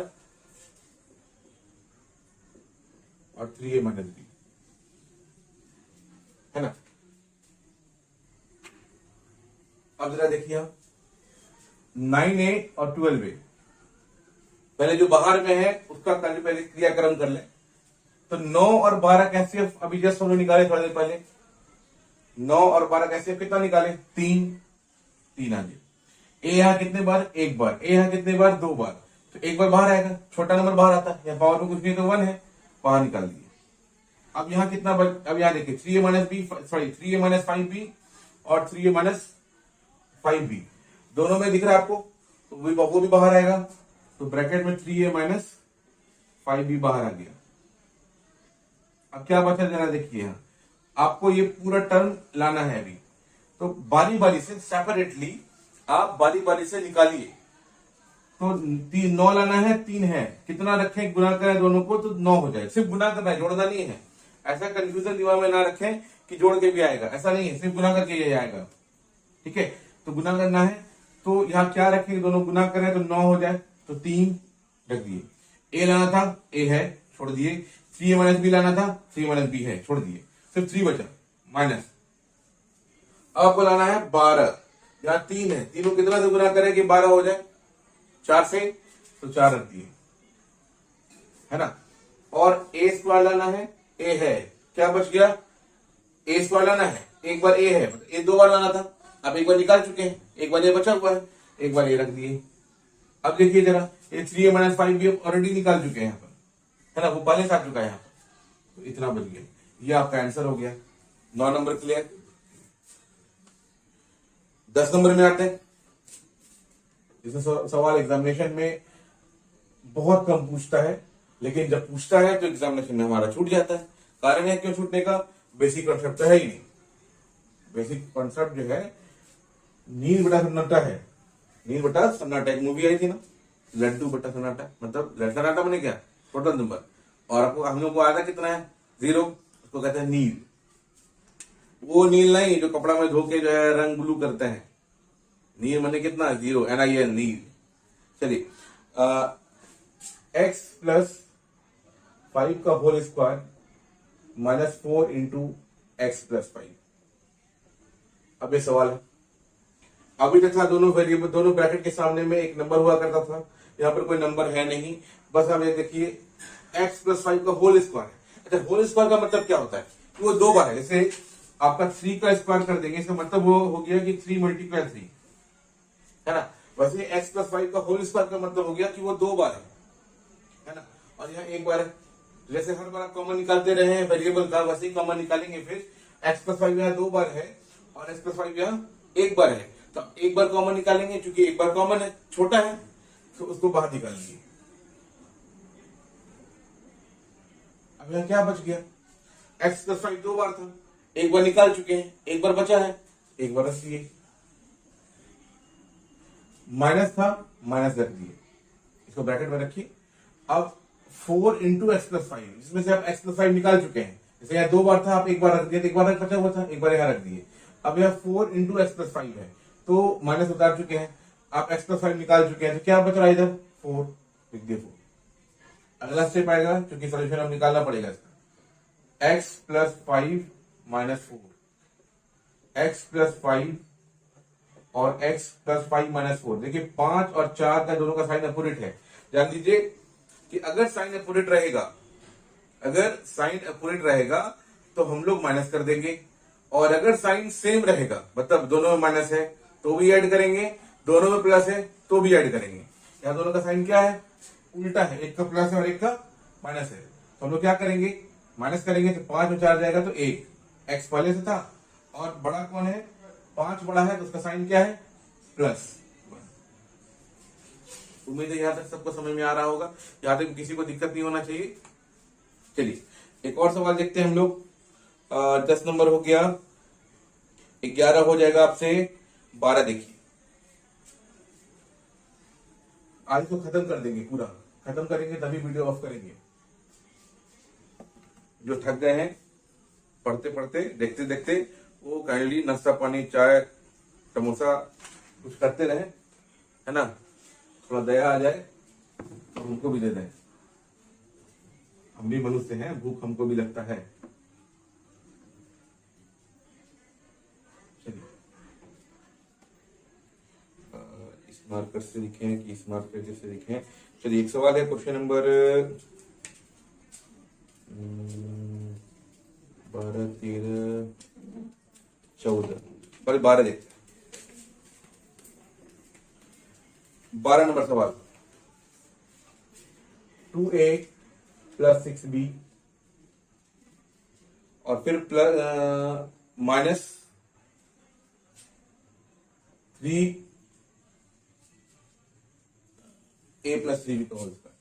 और 3a माइनस बी, है ना। अब जरा देखिए आप 9a और 12a, पहले जो बाहर में है उसका पहले क्रियाक्रम कर लें, तो 9 और 12 कैसे अभी जस्ट हमने निकाले थोड़ी देर पहले, 9 और 12 कैसे कितना निकाले 3 आ गए। ए यहां कितने बार 1 बार, ए यहां कितने बार 2 बार, तो 1 बार बाहर आएगा, छोटा नंबर बाहर आता है, पावर में कुछ नहीं तो 1 है, बाहर निकाल दिए। अब यहाँ कितना अब यहाँ देखिए 3a minus B, sorry 3a minus 5b और 3a माइनस 5b दोनों में दिख रहा है आपको, तो वो भी बाहर आएगा, तो ब्रैकेट में 3a माइनस 5b बाहर आ गया। अब क्या बचा जरा देखिए, यहाँ आपको ये पूरा टर्म लाना है अभी, तो बारी बारी से सेपरेटली आप बारी बारी से निकालिए। तो 9 लाना है, 3 है, कितना रखें गुना करें दोनों को, तो 9 हो जाए, सिर्फ गुना करना है, जोड़ना नहीं है। ऐसा कंफ्यूजन दिमाग में ना रखें कि जोड़ के भी आएगा, ऐसा नहीं है, सिर्फ गुना करके ये आएगा, ठीक है। तो गुना करना है, तो यहाँ क्या रखेंगे, दोनों गुना करें तो 9 हो जाए, तो 3 रख दिए। ए लाना था, ए है, छोड़ दिए। 3a माइनस बी लाना था, 3 माइनस बी है, छोड़ दिए, सिर्फ 3 बचा माइनस। अब आपको लाना है 12, यहाँ 3 है, तीनों कितना से गुना करें कि 12 हो जाए, 4 से, तो 4 रख दिए, है ना। और ए स्क्वायर लाना है, ए है, क्या बच गया, ए स्क्वायर लाना है, एक बार ए है, ए 2 बार लाना था, अब एक बार निकाल चुके हैं, एक बार ये बचा हुआ है, एक बार ये रख दिए। अब देखिए जरा, ये 3a माइनस 5b ऑलरेडी निकाल चुके हैं यहाँ पर, है ना, वो पहले से आ चुका है यहाँ पर, तो इतना बच गया, ये आपका आंसर हो गया। 9 नंबर क्लियर। 10 नंबर में आते हैं, इसमें सवाल एग्जामिनेशन में बहुत कम पूछता है, लेकिन जब पूछता है तो एग्जामिनेशन में हमारा छूट जाता है। कारण है क्यों छूटने का, बेसिक कॉन्सेप्ट तो है ही नहीं। बेसिक कॉन्सेप्ट जो है नील बटा सन्नाटा है, नील बटा सन्नाटा, एक मूवी आई थी ना, लड्डू बटा सन्नाटा, मतलब सन्नाटा बने क्या टोटल नंबर, और आपको हम लोग को आया था कितना है 0, उसको कहते हैं नील। वो नील नहीं जो कपड़ा में धो के जो है रंग ब्लू करते हैं, नील मने कितना 0, NIL नील। चलिए x प्लस 5 का whole square minus 4 into x plus 5। अब ये सवाल है, अभी तक था दोनों वेरिएबल, दोनों ब्रैकेट के सामने में एक नंबर हुआ करता था, यहाँ पर कोई नंबर है नहीं, बस अब ये देखिए x प्लस 5 का होल स्क्वायर है। अच्छा होल स्क्वायर का मतलब क्या होता है कि वो 2 बार है, जैसे आपका 3 का स्क्वायर कर देंगे, इसका मतलब वो हो गया कि 3 मल्टीप्लाई 3, है ना। वैसे x प्लस 5 का होल स्क्वायर का मतलब हो गया कि वो 2 बार है ना, और यहाँ 1 बार है। जैसे हर बार आप कॉमन निकालते रहे हैं वेरिएबल का, वैसे ही कॉमन निकालेंगे। फिर x प्लस 5 यहाँ 2 बार है और x प्लस 5 यहाँ 1 बार है, तो 1 बार कॉमन निकालेंगे, क्योंकि 1 बार कॉमन है, छोटा है, तो उसको बाहर निकालेंगे। अब यहाँ क्या बच गया, x प्लस 5 2 बार था, एक बार निकाल चुके हैं, एक बार बचा है, एक बार रख दिए, माइनस था माइनस रख दिए, इसको ब्रैकेट में रखिए। अब 4 इंटू एक्स प्लस 5, जिसमें से आप एक्स प्लस 5 निकाल चुके हैं, जैसे यहाँ 2 बार था, आप एक बार रख दिए, एक बार बचा हुआ था, एक बार यहाँ रख दिए। अब यहाँ 4 इंटू एक्स प्लस 5 है, तो माइनस उतार चुके हैं, आप एक्स प्लस 5 निकाल चुके हैं, तो क्या बच रहा है इधर 4, लिख दिए 4। अगला स्टेप आएगा, क्योंकि सोल्यूशन अब निकालना पड़ेगा इसका, x plus 5 minus 4, x plus 5 और x प्लस 5 माइनस 4। देखिए 5 और 4 का दोनों का साइन अपोजिट है। जान लीजिए कि अगर साइन अपोजिट रहेगा, अगर साइन अपोजिट रहेगा तो हम लोग माइनस कर देंगे, और अगर साइन सेम रहेगा, मतलब दोनों में माइनस है तो भी ऐड करेंगे, दोनों में प्लस है तो भी ऐड करेंगे। यहाँ दोनों का साइन क्या है, उल्टा है, एक का प्लस है और एक का माइनस है, तो हम लोग क्या करेंगे, माइनस करेंगे, तो 5 में 4 जाएगा तो 1, एक्स पहले से था, और बड़ा कौन है, 5 बड़ा है, तो उसका साइन क्या है, प्लस। उम्मीद है यहां तक सबको समझ में आ रहा होगा, यहां तक किसी को दिक्कत नहीं होना चाहिए। चलिए एक और सवाल देखते हैं हम लोग। 10 नंबर हो गया, 11 हो जाएगा आपसे 12। देखिए आज तो खत्म कर देंगे, पूरा खत्म करेंगे तभी वीडियो ऑफ करेंगे। जो थक गए हैं पढ़ते पढ़ते देखते देखते, वो काइंडली नाश्ता पानी चाय समोसा कुछ करते रहे, है ना, थोड़ा दया आ जाए तो उनको भी दे दें। हम भी मनुष्य हैं, भूख हमको भी लगता है। चलिए इस मार्कर से लिखें कि इस मार्कर से लिखें। चलिए एक सवाल है, क्वेश्चन नंबर 12, 13, 14, पहले 12 देखते हैं। 12 नंबर सवाल, 2a प्लस 6b और फिर plus minus 3a plus 3b का whole square,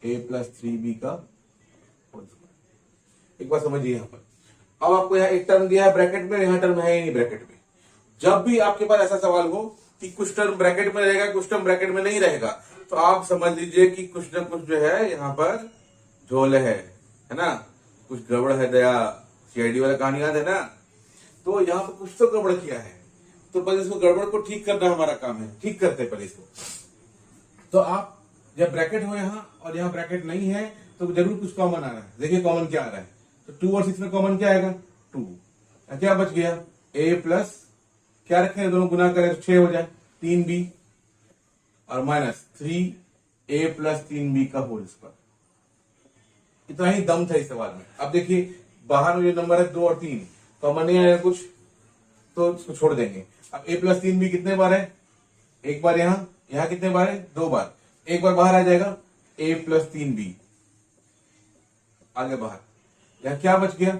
a plus 3b का होल स्क्वायर। एक बार समझिए यहां पर, अब आपको यहाँ एक टर्म दिया है ब्रैकेट में, यहाँ टर्म है ही नहीं ब्रैकेट में। जब भी आपके पास ऐसा सवाल हो कि कुछ टर्म ब्रैकेट में रहेगा, कुछ टर्म ब्रैकेट में नहीं रहेगा, तो आप समझ लीजिए कि कुछ ना कुछ जो है यहाँ पर झोल है ना, कुछ गड़बड़ है। दया सीआईडी वाला कहानी याद है ना, तो यहाँ पर कुछ तो गड़बड़ किया है, तो पहले इसको गड़बड़ को ठीक करना हमारा काम है, ठीक करते पहले इसको। तो आप जब ब्रैकेट हो यहाँ और यहाँ ब्रैकेट नहीं है तो जरूर कुछ कॉमन आ रहा है। देखिए कॉमन क्या आ रहा है, तो 2 और 6 में कॉमन क्या आएगा, 2। क्या बच गया, a प्लस क्या रखें, दोनों गुना करें तो 6 हो जाए, 3b और माइनस 3a प्लस 3b का होल स्क्वायर। इतना ही दम था इस सवाल में। अब देखिए बाहर में जो नंबर है 2 और 3 कॉमन नहीं आएगा कुछ, तो इसको छोड़ देंगे। अब a प्लस 3b कितने बार है, एक बार यहाँ, यहाँ कितने बार है, 2 बार, एक बार बाहर आ जाएगा a प्लस 3b, आगे बाहर। यहाँ क्या बच गया,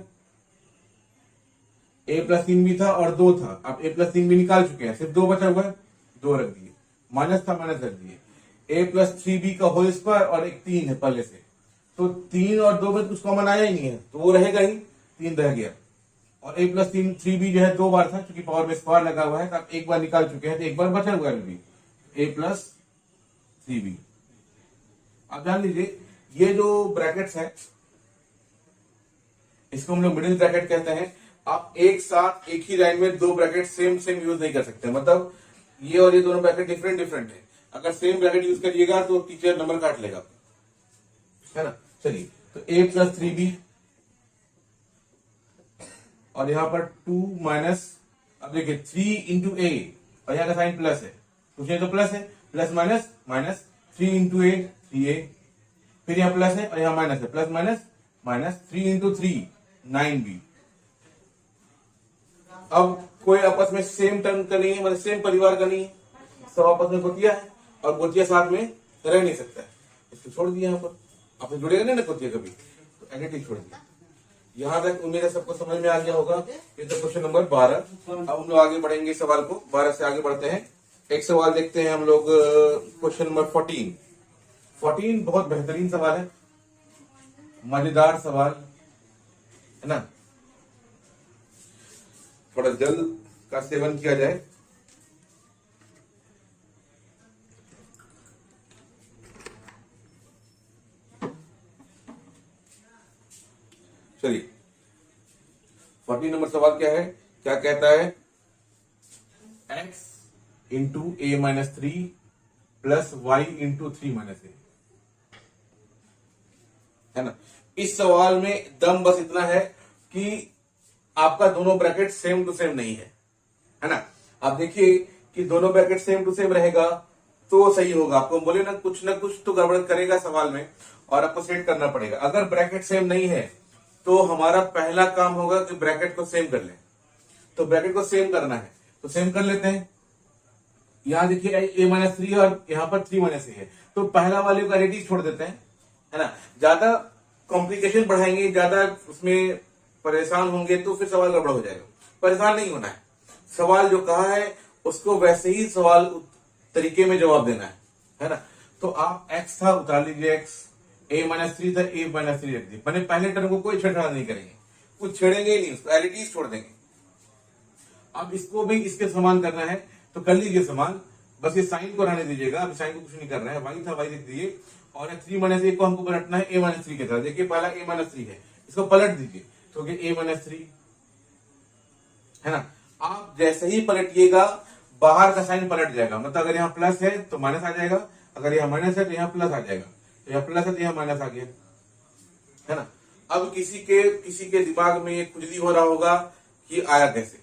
a प्लस 3b था और 2 था, अब a प्लस 3b निकाल चुके हैं, सिर्फ 2 बचा हुआ है, 2 रख दिए, माइनस था माइनस रख दिए, a प्लस 3b का होल स्क्वायर और एक 3 है पहले से, तो 3 और 2 में कुछ कॉमन आया ही नहीं है, तो वो रहेगा ही, 3 रह गया। और a प्लस 3b जो है 2 बार था, क्योंकि पावर में स्क्वायर लगा हुआ है, तो आप एक बार निकाल चुके हैं, तो एक बार बचा हुआ है अभी a प्लस 3b। आप जान लीजिए ये जो ब्रैकेट्स है इसको हम लोग मिडिल ब्रैकेट कहते हैं। आप एक साथ एक ही लाइन में 2 ब्रैकेट सेम यूज नहीं कर सकते, मतलब ये और ये दोनों ब्रैकेट डिफरेंट है। अगर सेम ब्रैकेट यूज करिएगा तो टीचर नंबर काट लेगा, है ना। चलिए तो a प्लस 3b और यहां पर 2 माइनस, अब देखिए 3 इंटू ए, और यहाँ का साइन प्लस है, पूछे तो प्लस है, प्लस माइनस माइनस, 3 इंटू ए 3a, फिर यहाँ प्लस है और यहाँ माइनस है, plus minus minus, 3 into 3 9b। अब कोई आपस में सेम टर्म का नहीं है, मतलब सेम परिवार का नहीं है, सब आपस में गोतिया है, और गोतिया साथ में रह नहीं सकता है, इसको छोड़ दिया। यहाँ पर आपने जुड़ेगा नहीं ना गोतिया कभी, तो एडिटिव छोड़ दिया। यहाँ तक उम्मीद है सबको समझ में आ गया होगा। ये तो क्वेश्चन नंबर 12। अब हम लोग आगे बढ़ेंगे सवाल को, 12 से आगे बढ़ते हैं। एक सवाल देखते हैं हम लोग, क्वेश्चन नंबर 14। 14 बहुत बेहतरीन सवाल है, मजेदार सवाल है ना। थोड़ा जल का सेवन किया जाए। चलिए 14 नंबर सवाल क्या है, क्या कहता है, x into a minus three plus y into three minus a, है ना। इस सवाल में दम बस इतना है कि आपका दोनों ब्रैकेट सेम टू सेम नहीं है ना। आप देखिए कि दोनों ब्रैकेट सेम टू सेम रहेगा तो सही होगा। आपको बोले ना कुछ तो गड़बड़ करेगा सवाल में और आपको सेट करना पड़ेगा। अगर ब्रैकेट सेम नहीं है तो हमारा पहला काम होगा कि ब्रैकेट को सेम कर लें। तो ब्रैकेट को सेम करना है तो सेम कर लेते हैं। यहां देखिए ए माइनस थ्री और यहां पर थ्री माइनस ए है, तो पहला वाले का एडिटिव छोड़ देते हैं, है ना। ज्यादा कॉम्प्लिकेशन बढ़ाएंगे, ज्यादा उसमें परेशान होंगे तो फिर सवाल गड़बड़ हो जाएगा। परेशान नहीं होना है, सवाल जो कहा है उसको वैसे ही सवाल तरीके में जवाब देना है ना। तो आप x था उतार लीजिए, x a माइनस थ्री था a माइनस थ्री रख दिए। मैंने पहले टर्म को कोई छेड़छाड़ नहीं करेंगे, कुछ छेड़ेंगे ही नहीं, उसको एलिटीज छोड़ देंगे। अब इसको भी इसके समान करना है तो कर लीजिए समान, बस ये साइन को रहने दीजिएगा। अब साइन को कुछ नहीं करना है, वाई था वाई लिख दीजिए और थ्री माइनस ए को हमको पलटना है a माइनस थ्री की तरह। देखिए पहला a माइनस थ्री है, इसको पलट दीजिए तो a माइनस थ्री, है ना। आप जैसे ही पलटिएगा बाहर का साइन पलट जाएगा, मतलब अगर यहाँ प्लस है तो माइनस आ जाएगा, अगर यहाँ माइनस है तो यहाँ प्लस आ जाएगा, तो यहाँ प्लस है तो यहाँ माइनस आ गया, है ना। अब किसी के दिमाग में ये खुजली हो रहा होगा कि आया कैसे,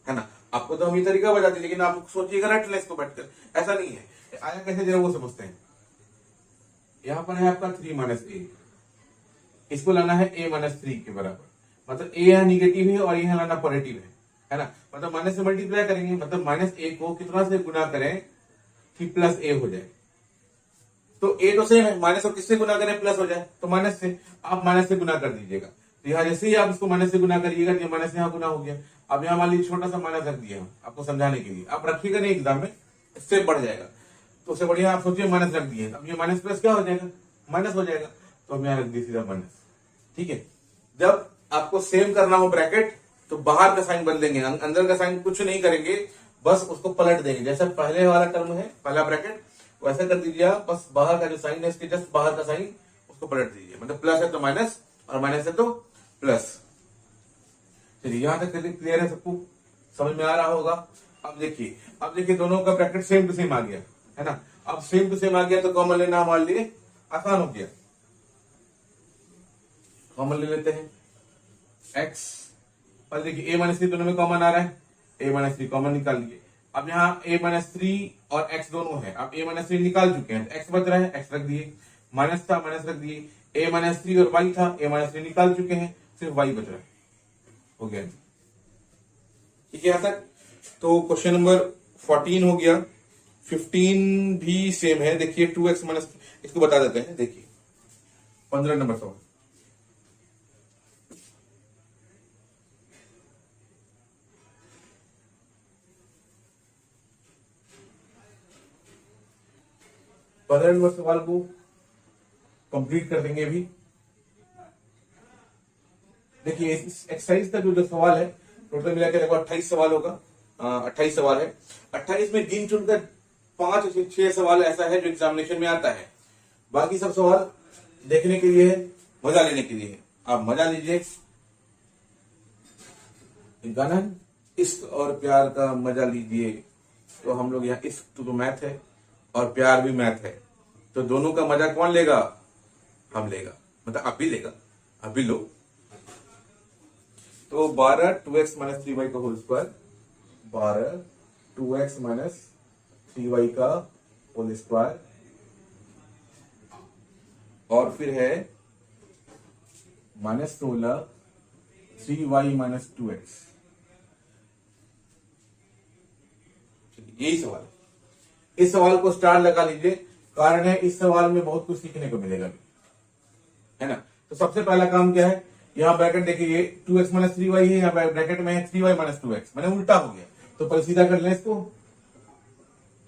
है ना। आपको तो हम ये तरीका बताते, लेकिन आप सोचिएगा रट ले इसको बैठकर, ऐसा नहीं है। आया कैसे जरा वो समझते हैं। यहाँ पर है आपका थ्री माइनस ए, इसको लाना है ए माइनस थ्री के बराबर, मतलब ए यहाँ निगेटिव है और यहाँ लाना पॉजिटिव है ना। मतलब माइनस से मल्टीप्लाई करेंगे, मतलब माइनस ए को कितना से गुना करें कि प्लस ए हो जाए। तो ए तो सेम है, माइनस को किससे गुना करें प्लस हो जाए, तो माइनस से। आप माइनस से गुना कर दीजिएगा, तो यहाँ जैसे ही आप इसको माइनस से गुना करिएगा तो माइनस यहाँ गुना हो गया। अब यहाँ मान लीजिए छोटा सा माइनस रख दिया आपको समझाने के लिए, आप रखिएगा नहीं एग्जाम में, इससे बढ़ जाएगा। तो उससे बढ़िया आप सोचिए माइनस रख दिए, अब ये माइनस प्लस क्या हो जाएगा, माइनस हो जाएगा। तो हम यहाँ रख दिए सीधा माइनस, ठीक है। जब आपको सेम करना हो ब्रैकेट तो बाहर का साइन बदल देंगे, अंदर का साइन कुछ नहीं करेंगे, बस उसको पलट देंगे। जैसा पहले वाला टर्म है पहला ब्रैकेट वैसा कर दीजिए आप, बस बाहर का जो साइन है इसके जस्ट बाहर का साइन उसको पलट दीजिए। मतलब प्लस है तो माइनस और माइनस है तो प्लस। चलिए यहां तक क्लियर है, सबको समझ में आ रहा होगा। अब देखिए दोनों का ब्रैकेट सेम टू सेम आ गया, है ना। अब सेम टू सेम आ गया तो कॉमन लेना हमारे लिए आसान हो गया। कॉमन ले लेते हैं x, और देखिए a माइनस थ्री दोनों में कॉमन आ रहा है, a माइनस थ्री कॉमन निकाल लिए। अब यहाँ a माइनस थ्री और x दोनों है, अब a माइनस थ्री निकाल चुके हैं तो x बच रहा है, x रख दिए, माइनस था माइनस रख दिए, a माइनस थ्री और y था, a माइनस थ्री निकाल चुके हैं, सिर्फ y बच रहा है, हो गया। ठीक है यहां तक। तो क्वेश्चन नंबर 14 हो गया। 15 भी सेम है, देखिए 2x माइनस, इसको बता देते हैं। देखिए 15 नंबर सवाल, सवाल को कंप्लीट कर देंगे अभी। देखिए इस एक्सरसाइज का जो सवाल है टोटल मिला के देखो 28 सवाल होगा, 28 सवाल है। 28 में गिन चुनकर 5 से 6 सवाल ऐसा है जो एग्जामिनेशन में आता है, बाकी सब सवाल देखने के लिए है, मजा लेने के लिए है। आप मजा लीजिए। गाना इश्क और प्यार का मजा लीजिए, तो हम लोग यहाँ इश्क तो मैथ है और प्यार भी मैथ है, तो दोनों का मजा कौन लेगा, हम लेगा, मतलब आप भी लेगा, आप भी लो। तो 12 2x माइनस 3y का whole square, 12 2x minus 3y का होल स्क्वायर, और फिर है -16 3y माइनस 2x। यही सवाल है, इस सवाल को स्टार लगा लीजिए, कारण है इस सवाल में बहुत कुछ सीखने को मिलेगा, है ना। तो सबसे पहला काम क्या है, यहाँ ब्रैकेट देखिए 2x माइनस 3y है, यहाँ ब्रैकेट में है 3y माइनस 2x, मैंने उल्टा हो गया, तो पहले सीधा कर लें इसको,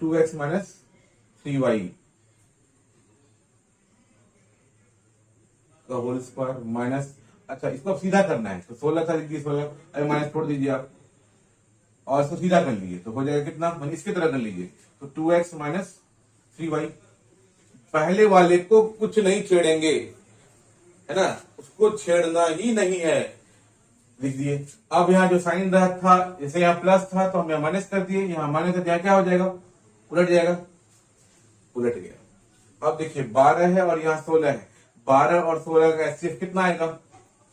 2x माइनस 3y का होल स्क्वायर माइनस, अच्छा इसको अब सीधा करना है, तो 16 था लिख दिए 16, अरे माइनस छोड़ दीजिए आप, और इसको सीधा कर लीजिए तो हो जाएगा कितना, मैंने इसकी तरह कर लीजिए तो 2x माइनस 3y। पहले वाले को कुछ नहीं छेड़ेंगे, है ना, उसको छेड़ना ही नहीं है, लिख दिए। अब यहाँ जो साइन रहा था, जैसे यहाँ प्लस था तो हम यहाँ माइनस कर दिए, यहाँ माइनस कर दिया, क्या हो जाएगा, उलट जाएगा, उलट गया। अब देखिए 12 है और यहाँ 16 है, 12 और 16 का एचसीएफ कितना आएगा,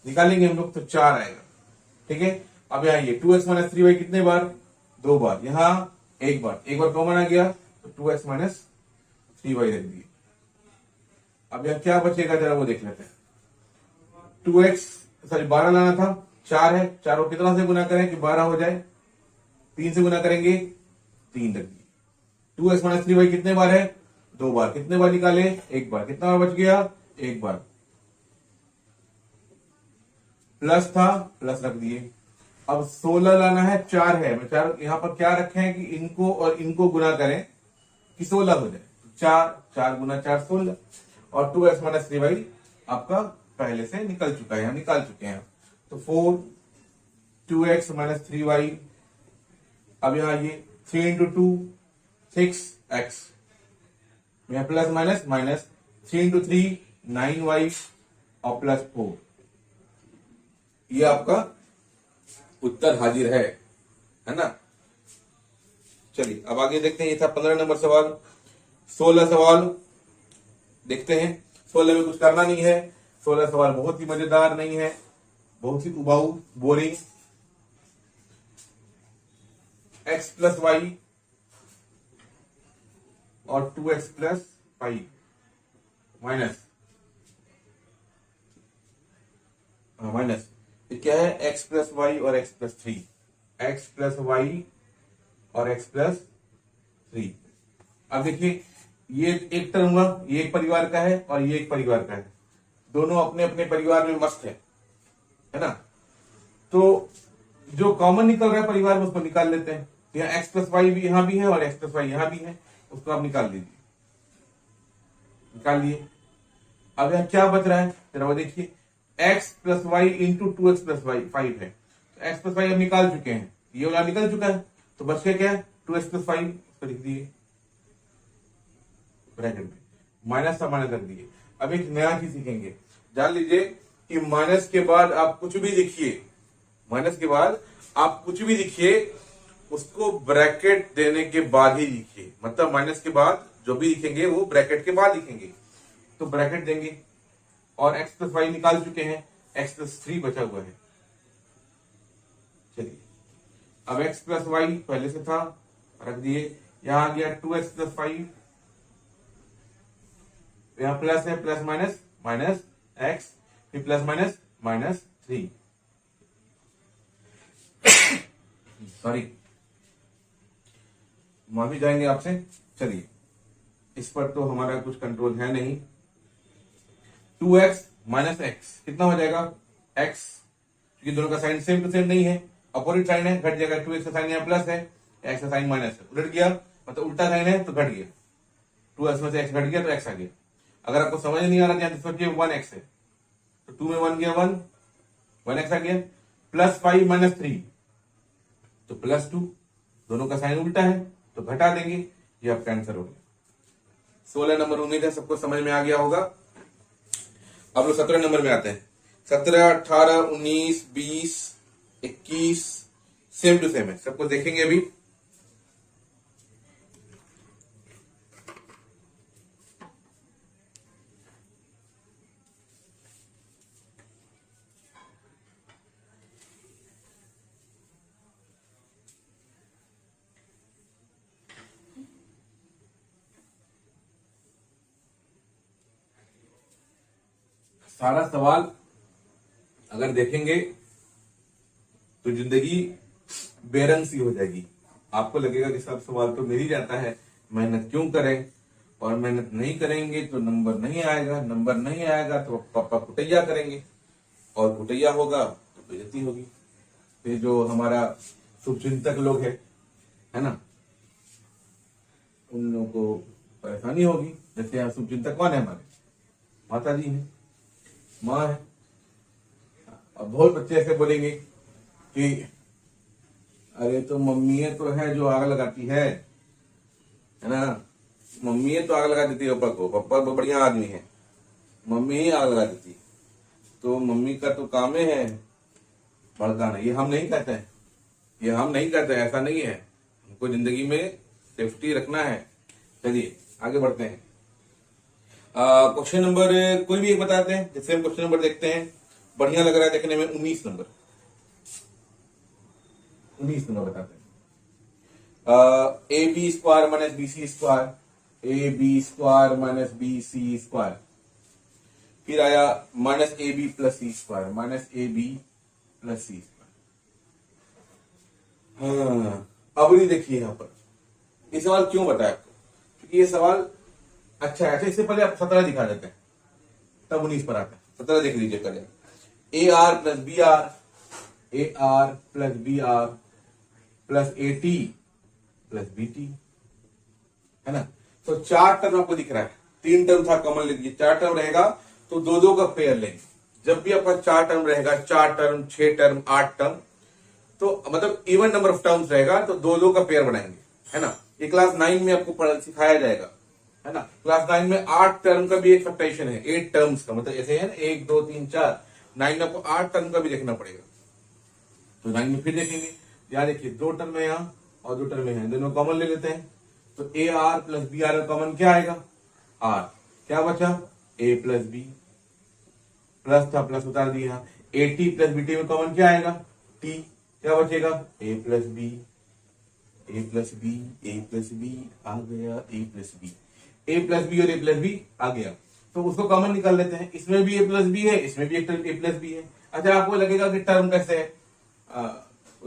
निकालेंगे हम लोग तो 4 आएगा। ठीक है, अब यहाँ ये 2x माइनस 3y कितने बार, 2 बार, यहाँ एक बार कॉमन आ गया तो 2x माइनस 3y रख दिए। अब यहाँ क्या बचेगा जरा वो देख लेते हैं। 2x सॉरी 12 लाना था, 4 है, 4 को कितना से गुना करें कि 12 हो जाए, 3 से गुना करेंगे, 3 रख दिए। 2x माइनस 3y कितने बार है, 2 बार, कितने बार निकाले, एक बार, कितना बार बच गया, एक बार। प्लस था, प्लस रख दिए। अब 16 लाना है, 4 है, मैं 4 यहां पर क्या रखे हैं कि इनको और इनको गुना करें कि 16 हो जाए, 4 गुना 4 16, और 2x माइनस 3y आपका पहले से निकल चुका है, हम निकाल चुके हैं। तो 4 2x माइनस 3y, अब यहां ये 3 इंटू 2 6x, यहां plus minus minus, 3 into 3 9y और प्लस 4, ये आपका उत्तर हाजिर है ना। चलिए अब आगे देखते हैं, ये था 15 नंबर सवाल। 16 सवाल देखते हैं। 16 में कुछ करना नहीं है, 16 सवाल बहुत ही मजेदार नहीं है, बहुत ही उबाऊ, बोरिंग। x प्लस वाई और 2x प्लस 5 माइनस माइनस ये क्या है, x प्लस वाई और x plus 3, x plus y और x प्लस 3। अब देखिए ये एक टर्म हुआ, ये एक परिवार का है और ये एक परिवार का है, दोनों अपने अपने परिवार में मस्त है ना। तो जो कॉमन निकल रहा है परिवार में उसको निकाल लेते हैं। यहाँ x प्लस वाई भी यहां भी है और x प्लस वाई यहां भी है, उसको आप निकाल दीजिए, निकाल लिए। अब यहाँ क्या बच रहा है जरा वो देखिए, x plus y into 2x plus y 5 है, तो x प्लस वाई अब निकाल चुके हैं, ये वाला निकल चुका है, तो बच गया क्या, 2x प्लस 5, उसको लिख दिए ब्रैकेट में, माइनस का माइनस रख दिए। अब एक नया चीज सीखेंगे, जान लीजिए कि माइनस के बाद आप कुछ भी लिखिए, माइनस के बाद आप कुछ भी लिखिए उसको ब्रैकेट देने के बाद ही लिखिए, मतलब माइनस के बाद जो भी लिखेंगे वो ब्रैकेट के बाद लिखेंगे, तो ब्रैकेट देंगे। और x प्लस वाई निकाल चुके हैं, x प्लस 3 बचा हुआ है। चलिए अब x प्लस वाई पहले से था, रख दिए, यहां आ गया 2x प्लस 5, यहां प्लस है, प्लस माइनस माइनस x, फिर प्लस माइनस माइनस 3, सॉरी माफी जाएंगे आपसे। चलिए इस पर तो हमारा कुछ कंट्रोल है नहीं। 2x माइनस एक्स कितना हो जाएगा, x, क्योंकि दोनों का साइन सेम टू सेम नहीं है, अपोजिट साइन है, घट जाएगा। 2x का साइन यहाँ प्लस है, x का साइन माइनस है, उलट गया, मतलब उल्टा साइन है तो घट गया, 2x में से x घट गया तो x आ गया। अगर आपको समझ नहीं आ रहा तो सोचिए 1x है, तो 2 में 1 गया 1x आ गया, प्लस 5 माइनस 3 तो प्लस 2, दोनों का साइन उल्टा है तो घटा देंगे, ये आपका आंसर हो गया। 16 नंबर उम्मीद है सबको समझ में आ गया होगा। अब लोग 17 नंबर में आते हैं। 17, 18, 19, 20, 21 सेम टू सेम है, सबको देखेंगे अभी। सारा सवाल अगर देखेंगे तो जिंदगी बेरंग सी हो जाएगी, आपको लगेगा कि सब सवाल तो मिल ही जाता है, मेहनत क्यों करें, और मेहनत नहीं करेंगे तो नंबर नहीं आएगा, नंबर नहीं आएगा तो पापा कुटैया करेंगे, और कुटैया होगा तो बेइज्जती होगी। फिर जो हमारा शुभचिंतक लोग है ना, उन लोगों को परेशानी होगी। जैसे यहाँ शुभचिंतक कौन है हमारे, माता जी है, माँ है। अब बहुत बच्चे ऐसे बोलेंगे कि अरे तो मम्मी तो है जो आग लगाती है ना। मम्मी तो आग लगा देती है पापा को, पापा तो बढ़िया आदमी है, मम्मी ही आग लगा देती है। तो मम्मी का तो काम ही है भड़काना। ये हम नहीं कहते हैं, ये हम नहीं कहते, ऐसा नहीं है। हमको जिंदगी में सेफ्टी रखना है। चलिए आगे बढ़ते हैं। क्वेश्चन नंबर कोई भी एक बताते हैं, जैसे हम क्वेश्चन नंबर देखते हैं, बढ़िया लग रहा है देखने में। 19 नंबर बताते हैं। A b square minus b c square, a b square minus b c square, फिर आया minus a b plus c square, minus a b plus c square. हाँ, अब नहीं देखिए यहाँ पर ये सवाल क्यों बताया आपको, क्योंकि ये सवाल अच्छा है। इससे पहले आप 17 दिखा देते हैं, तब 19 पर आता है। 17 देख लीजिए पहले। A r plus b r, a r plus b r plus a t plus b t, है ना। तो 4 टर्म आपको दिख रहा है, 3 टर्म था, कॉमन ले लीजिए। 4 टर्म रहेगा तो 2-2 का पेयर लेंगे। जब भी आपका 4 टर्म रहेगा, 4 टर्म, 6 टर्म, 8 टर्म, तो मतलब इवन नंबर ऑफ टर्म्स रहेगा तो 2-2 का पेयर बनाएंगे, है ना। ये क्लास 9 में आपको सिखाया जाएगा, है ना। क्लास 9 में 8 टर्म का भी एक सब्ट्रैक्शन है, 8 टर्म्स का, मतलब ऐसे है ना, 1 2 3 4। 9 में आपको 8 टर्म का भी देखना पड़ेगा। तो 9 में फिर देखेंगे। यहाँ देखिए 2 टर्म है यहाँ और 2 टर्म है, दोनों कॉमन ले लेते हैं। तो a r plus b r common क्या आएगा, आर। क्या बचा, ए प्लस बी, प्लस था प्लस उतार दिया। A t plus b t में कॉमन क्या आएगा, टी। क्या बचेगा, a plus b, a plus b, a plus b आ गया, a plus b, a plus b और ए प्लस बी आ गया। तो उसको कॉमन निकाल लेते हैं। इसमें भी ए प्लस बी है, इसमें भी एक ए प्लस बी है। अच्छा, आपको लगेगा कि टर्म कैसे है,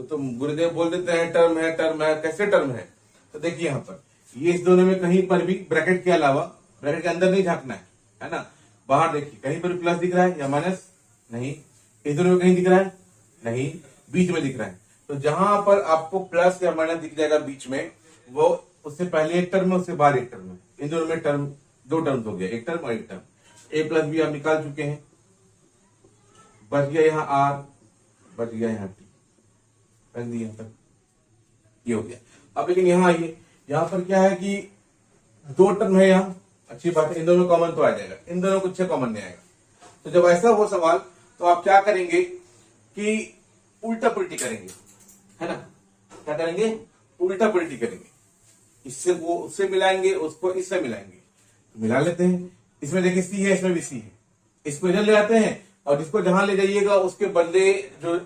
तो गुरुदेव बोल देते हैं टर्म है, टर्म है, कैसे टर्म है। तो देखिए यहाँ पर ये इस दोनों में कहीं पर भी ब्रैकेट के अलावा, ब्रैकेट के अंदर नहीं झांकना है ना। बाहर देखिए कहीं पर प्लस दिख रहा है या माइनस, नहीं। इस दोनों में कहीं दिख रहा है, नहीं। बीच में दिख रहा है। तो जहां पर आपको प्लस या माइनस दिख जाएगा बीच में, वो उससे पहले एक टर्म है, उससे बाद एक टर्म है। इन दोनों में टर्म, 2 टर्म्स हो गया, एक टर्म और एक टर्म। ए प्लस बी आप निकाल चुके हैं, बच गया यहाँ आर, बच गया यहाँ टी, रख दिया यहाँ तक, ये हो गया। अब लेकिन यहाँ आइए, यहाँ पर क्या है कि 2 टर्म है यहाँ, अच्छी बात है, इन दोनों कॉमन तो आ जाएगा, इन दोनों कुछ कॉमन नहीं आएगा। तो जब ऐसा हो सवाल, तो आप क्या करेंगे कि उल्टा पुल्टी करेंगे, है ना। क्या करेंगे, उल्टा पुल्टी करेंगे। इससे वो उससे मिलाएंगे, उसको इससे मिलाएंगे। तो मिला लेते हैं। इसमें देखिए सी है, इसमें भी सी है। इसको इधर ले आते हैं और जिसको जहां ले जाइएगा उसके बदले जो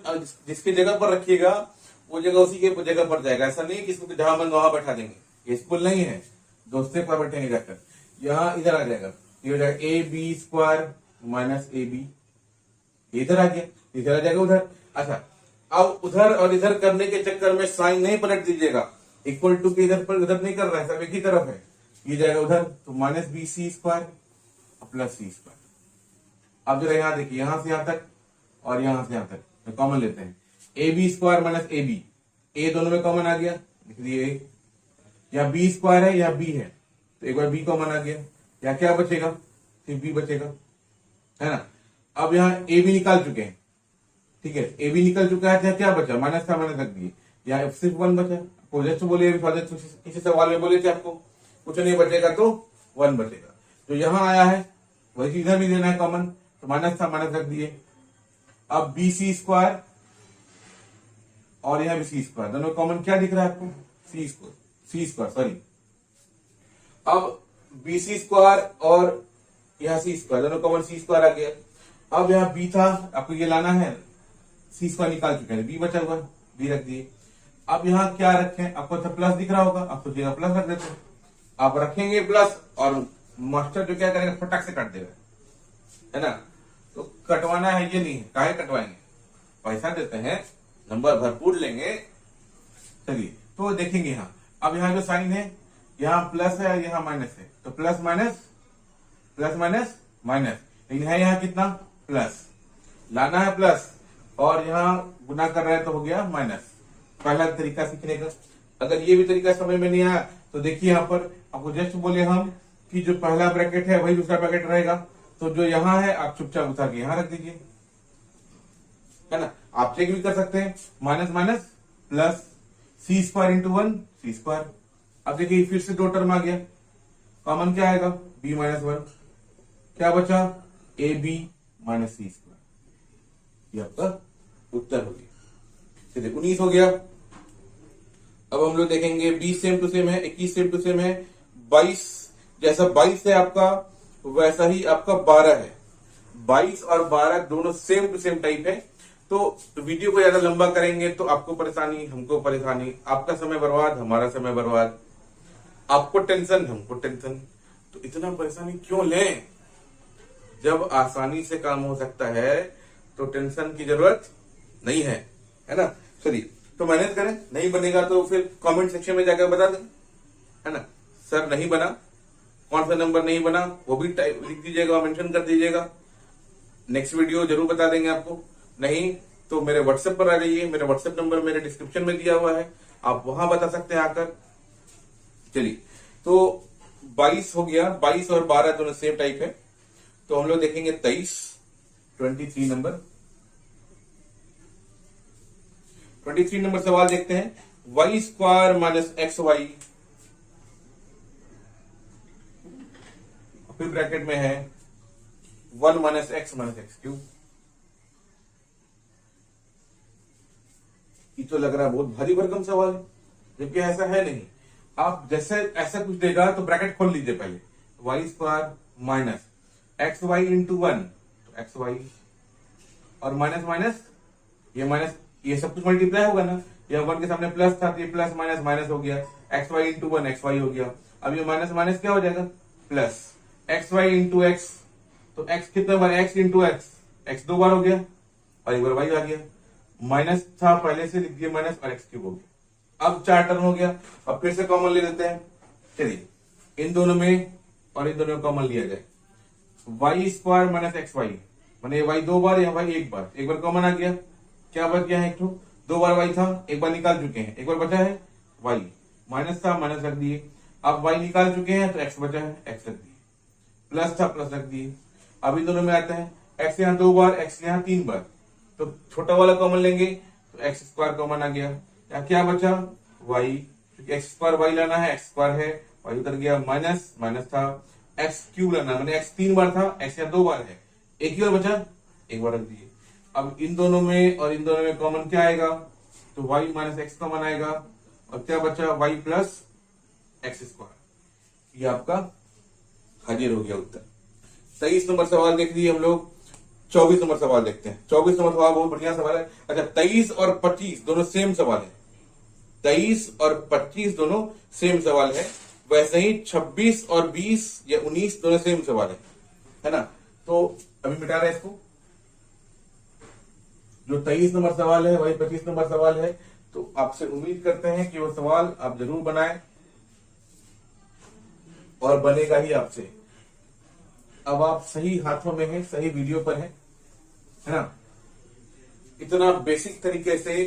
जिसकी जगह पर रखिएगा वो जगह उसी के जगह पर जाएगा। ऐसा नहीं कि इसको जहां मन वहां बैठा देंगे, ये स्कूल नहीं है, दोस्ते पर बैठेंगे जाकर। यहाँ इधर आ जाएगा, ये हो जाएगा a b square minus a b, इधर आ गया, इधर आ जाएगा उधर। अच्छा, अब उधर और इधर करने के चक्कर में साइन नहीं पलट दीजिएगा, इक्वल टू के इधर पर उधर नहीं कर रहा है, सब एक ही तरफ है। ये जाएगा उधर, तो minus b c square plus c square. अब जरा यहाँ देखिए, यहां से यहां तक और यहां से यहां तक तो कॉमन लेते हैं। A b square minus a b, a दोनों में कॉमन आ गया, लिख दिए। या बी स्क्वायर है या बी है, तो एक बार बी कॉमन आ गया, या क्या बचेगा, सिर्फ बी बचेगा, है ना। अब यहाँ ए बी निकाल चुके हैं, ठीक है, ए बी निकल चुका है। क्या बचा, माइनस था, माइनस रख दिए। यहाँ सिर्फ 1 बचा। प्रोजेक्ट बोले किसी सवाल में बोले थे आपको, कुछ नहीं बचेगा तो 1 बचेगा। जो यहाँ आया है वही इधर भी देना है कॉमन, तो माइनस था, माइनस रख दिए। अब बी सी स्क्वायर और यहाँ भी सी स्क्वायर, दोनों कॉमन क्या दिख रहा है आपको, सी स्क्वायर सॉरी। अब बी सी स्क्वायर और यहाँ सी स्क्वायर, दोनों कॉमन सी स्क्वायर आ गया। अब यहाँ बी था, आपको ये लाना है, सी स्क्वायर निकाल चुके हैं, बी बचा हुआ, बी रख दिए। अब यहाँ क्या रखें, आपको तो प्लस दिख रहा होगा, आप सोचिएगा प्लस रख देते हैं। आप रखेंगे प्लस और मास्टर जो क्या करेगा, फटाक से काट देगा, है ना। तो कटवाना है ये नहीं है, काहे कटवाएंगे, पैसा देते हैं, नंबर भरपूर लेंगे। चलिए तो देखेंगे यहाँ, अब यहाँ जो साइन है, यहाँ प्लस है, यहाँ माइनस है, तो plus minus plus minus minus, लेकिन है यहाँ कितना, प्लस लाना है प्लस, और यहाँ गुना कर रहे हैं तो हो गया माइनस। पहला तरीका सीखने का। अगर ये भी तरीका समझ में नहीं आया तो देखिए यहाँ पर आपको जस्ट बोले हम कि जो पहला ब्रैकेट है वही दूसरा ब्रैकेट रहेगा, तो जो यहाँ है आप चुपचाप उतार के यहाँ रख दीजिए, है ना। आप चेक भी कर सकते हैं, minus minus plus, c square into 1 सी स्क्वायर। अब देखिए फिर से दो टर्म आ गया, कॉमन क्या आएगा b माइनस 1, क्या बचा a b minus c square. ये आपका उत्तर हो गया। चलिए 19 हो गया। अब हम लोग देखेंगे 20 सेम टू सेम है, 21 सेम टू सेम है, 22 जैसा 22 है आपका वैसा ही आपका 12 है। 22 और 12 दोनों सेम टू सेम टाइप है। तो वीडियो को ज्यादा लंबा करेंगे तो आपको परेशानी, हमको परेशानी, आपका समय बर्बाद, हमारा समय बर्बाद, आपको टेंशन, हमको टेंशन। तो इतना परेशानी क्यों लें? जब आसानी से काम हो सकता है तो टेंशन की जरूरत नहीं है ना। चलिए तो मेहनत करें, नहीं बनेगा तो फिर कमेंट सेक्शन में जाकर बता दें, है ना। सर नहीं बना, कौन सा नंबर नहीं बना वो भी लिख दीजिएगा, मेंशन कर दीजिएगा। नेक्स्ट वीडियो जरूर बता देंगे आपको। नहीं तो मेरे व्हाट्सएप पर आ जाइए, मेरा व्हाट्सएप नंबर मेरे डिस्क्रिप्शन में दिया हुआ है, आप वहां बता सकते हैं आकर। चलिए तो 22 हो गया, 22 और 12 दोनों सेम टाइप है। तो हम लोग देखेंगे 23 नंबर 23 नंबर सवाल देखते हैं। Y square minus x y, फिर ब्रैकेट में है 1 माइनस एक्स क्यूब। ये तो लग रहा है बहुत भारी भरकम सवाल है, जबकि ऐसा है नहीं। आप जैसे ऐसा कुछ देगा तो ब्रैकेट खोल लीजिए पहले, y square minus x y into 1, तो एक्स वाई और माइनस माइनस ये माइनस, ये सब कुछ मल्टीप्लाई होगा ना। ये 1 के सामने प्लस था तो ये प्लस माइनस माइनस हो गया, x y into 1 x y हो गया। अब ये माइनस माइनस क्या हो जाएगा plus, x y into x, तो एक्स कितने बार, एक्स इंटू एक्स, एक्स 2 बार हो गया और एक बार वाई आ गया। माइनस था पहले से लिख दिया माइनस और एक्स क्यूब हो गया। अब 4 टर्म हो गया। अब फिर से कॉमन ले लेते हैं। चलिए इन दोनों में और इन दोनों में कॉमन लिया जाए, y square minus x y, मैंने वाई 2 बार या वाई 1 बार, एक बार कॉमन आ गया, क्या बच गया है एक तो, 2 बार वाई था, एक बार निकाल चुके हैं, एक बार बचा है वाई, माइनस था माइनस रख दिए। अब वाई निकाल चुके हैं तो एक्स बचा है, एक्स रख दिए, प्लस था प्लस रख दिए। अब इन दोनों में आते हैं, एक्स यहाँ 2 बार, एक्स यहाँ 3 बार, तो छोटा वाला कॉमन लेंगे तो एक्स स्क्वायर कॉमन आ गया। या क्या बचा वाई, क्योंकि एक्स स्क्वायर वाई लाना है, एक्स स्क्वायर है, वाई उतर गया, माइनस माइनस था, एक्स क्यूब लाना, मैंने एक्स 3 बार था, एक्स यहाँ 2 बार है, एक ही बार बचा, एक बार रख दिए। अब इन दोनों में और इन दोनों में कॉमन क्या आएगा, तो वाई माइनस एक्स कॉमन आएगा और क्या बचा वाई प्लस एक्स स्क्वायर। ये आपका हाजिर हो गया उत्तर। 23 नंबर सवाल देख लिए हम लोग। 24 नंबर सवाल देखते हैं। 24 नंबर सवाल बहुत बढ़िया सवाल है। अच्छा 23 और 25 दोनों सेम सवाल है, 23 और 25 दोनों सेम सवाल है। वैसे ही 26 और 20 या 19 दोनों सेम सवाल है ना। तो अभी मिटा रहे हैं इसको, जो 23 नंबर सवाल है वही 25 नंबर सवाल है। तो आपसे उम्मीद करते हैं कि वो सवाल आप जरूर बनाएं और बनेगा ही आपसे। अब आप सही हाथों में हैं, सही वीडियो पर हैं, है ना। इतना बेसिक तरीके से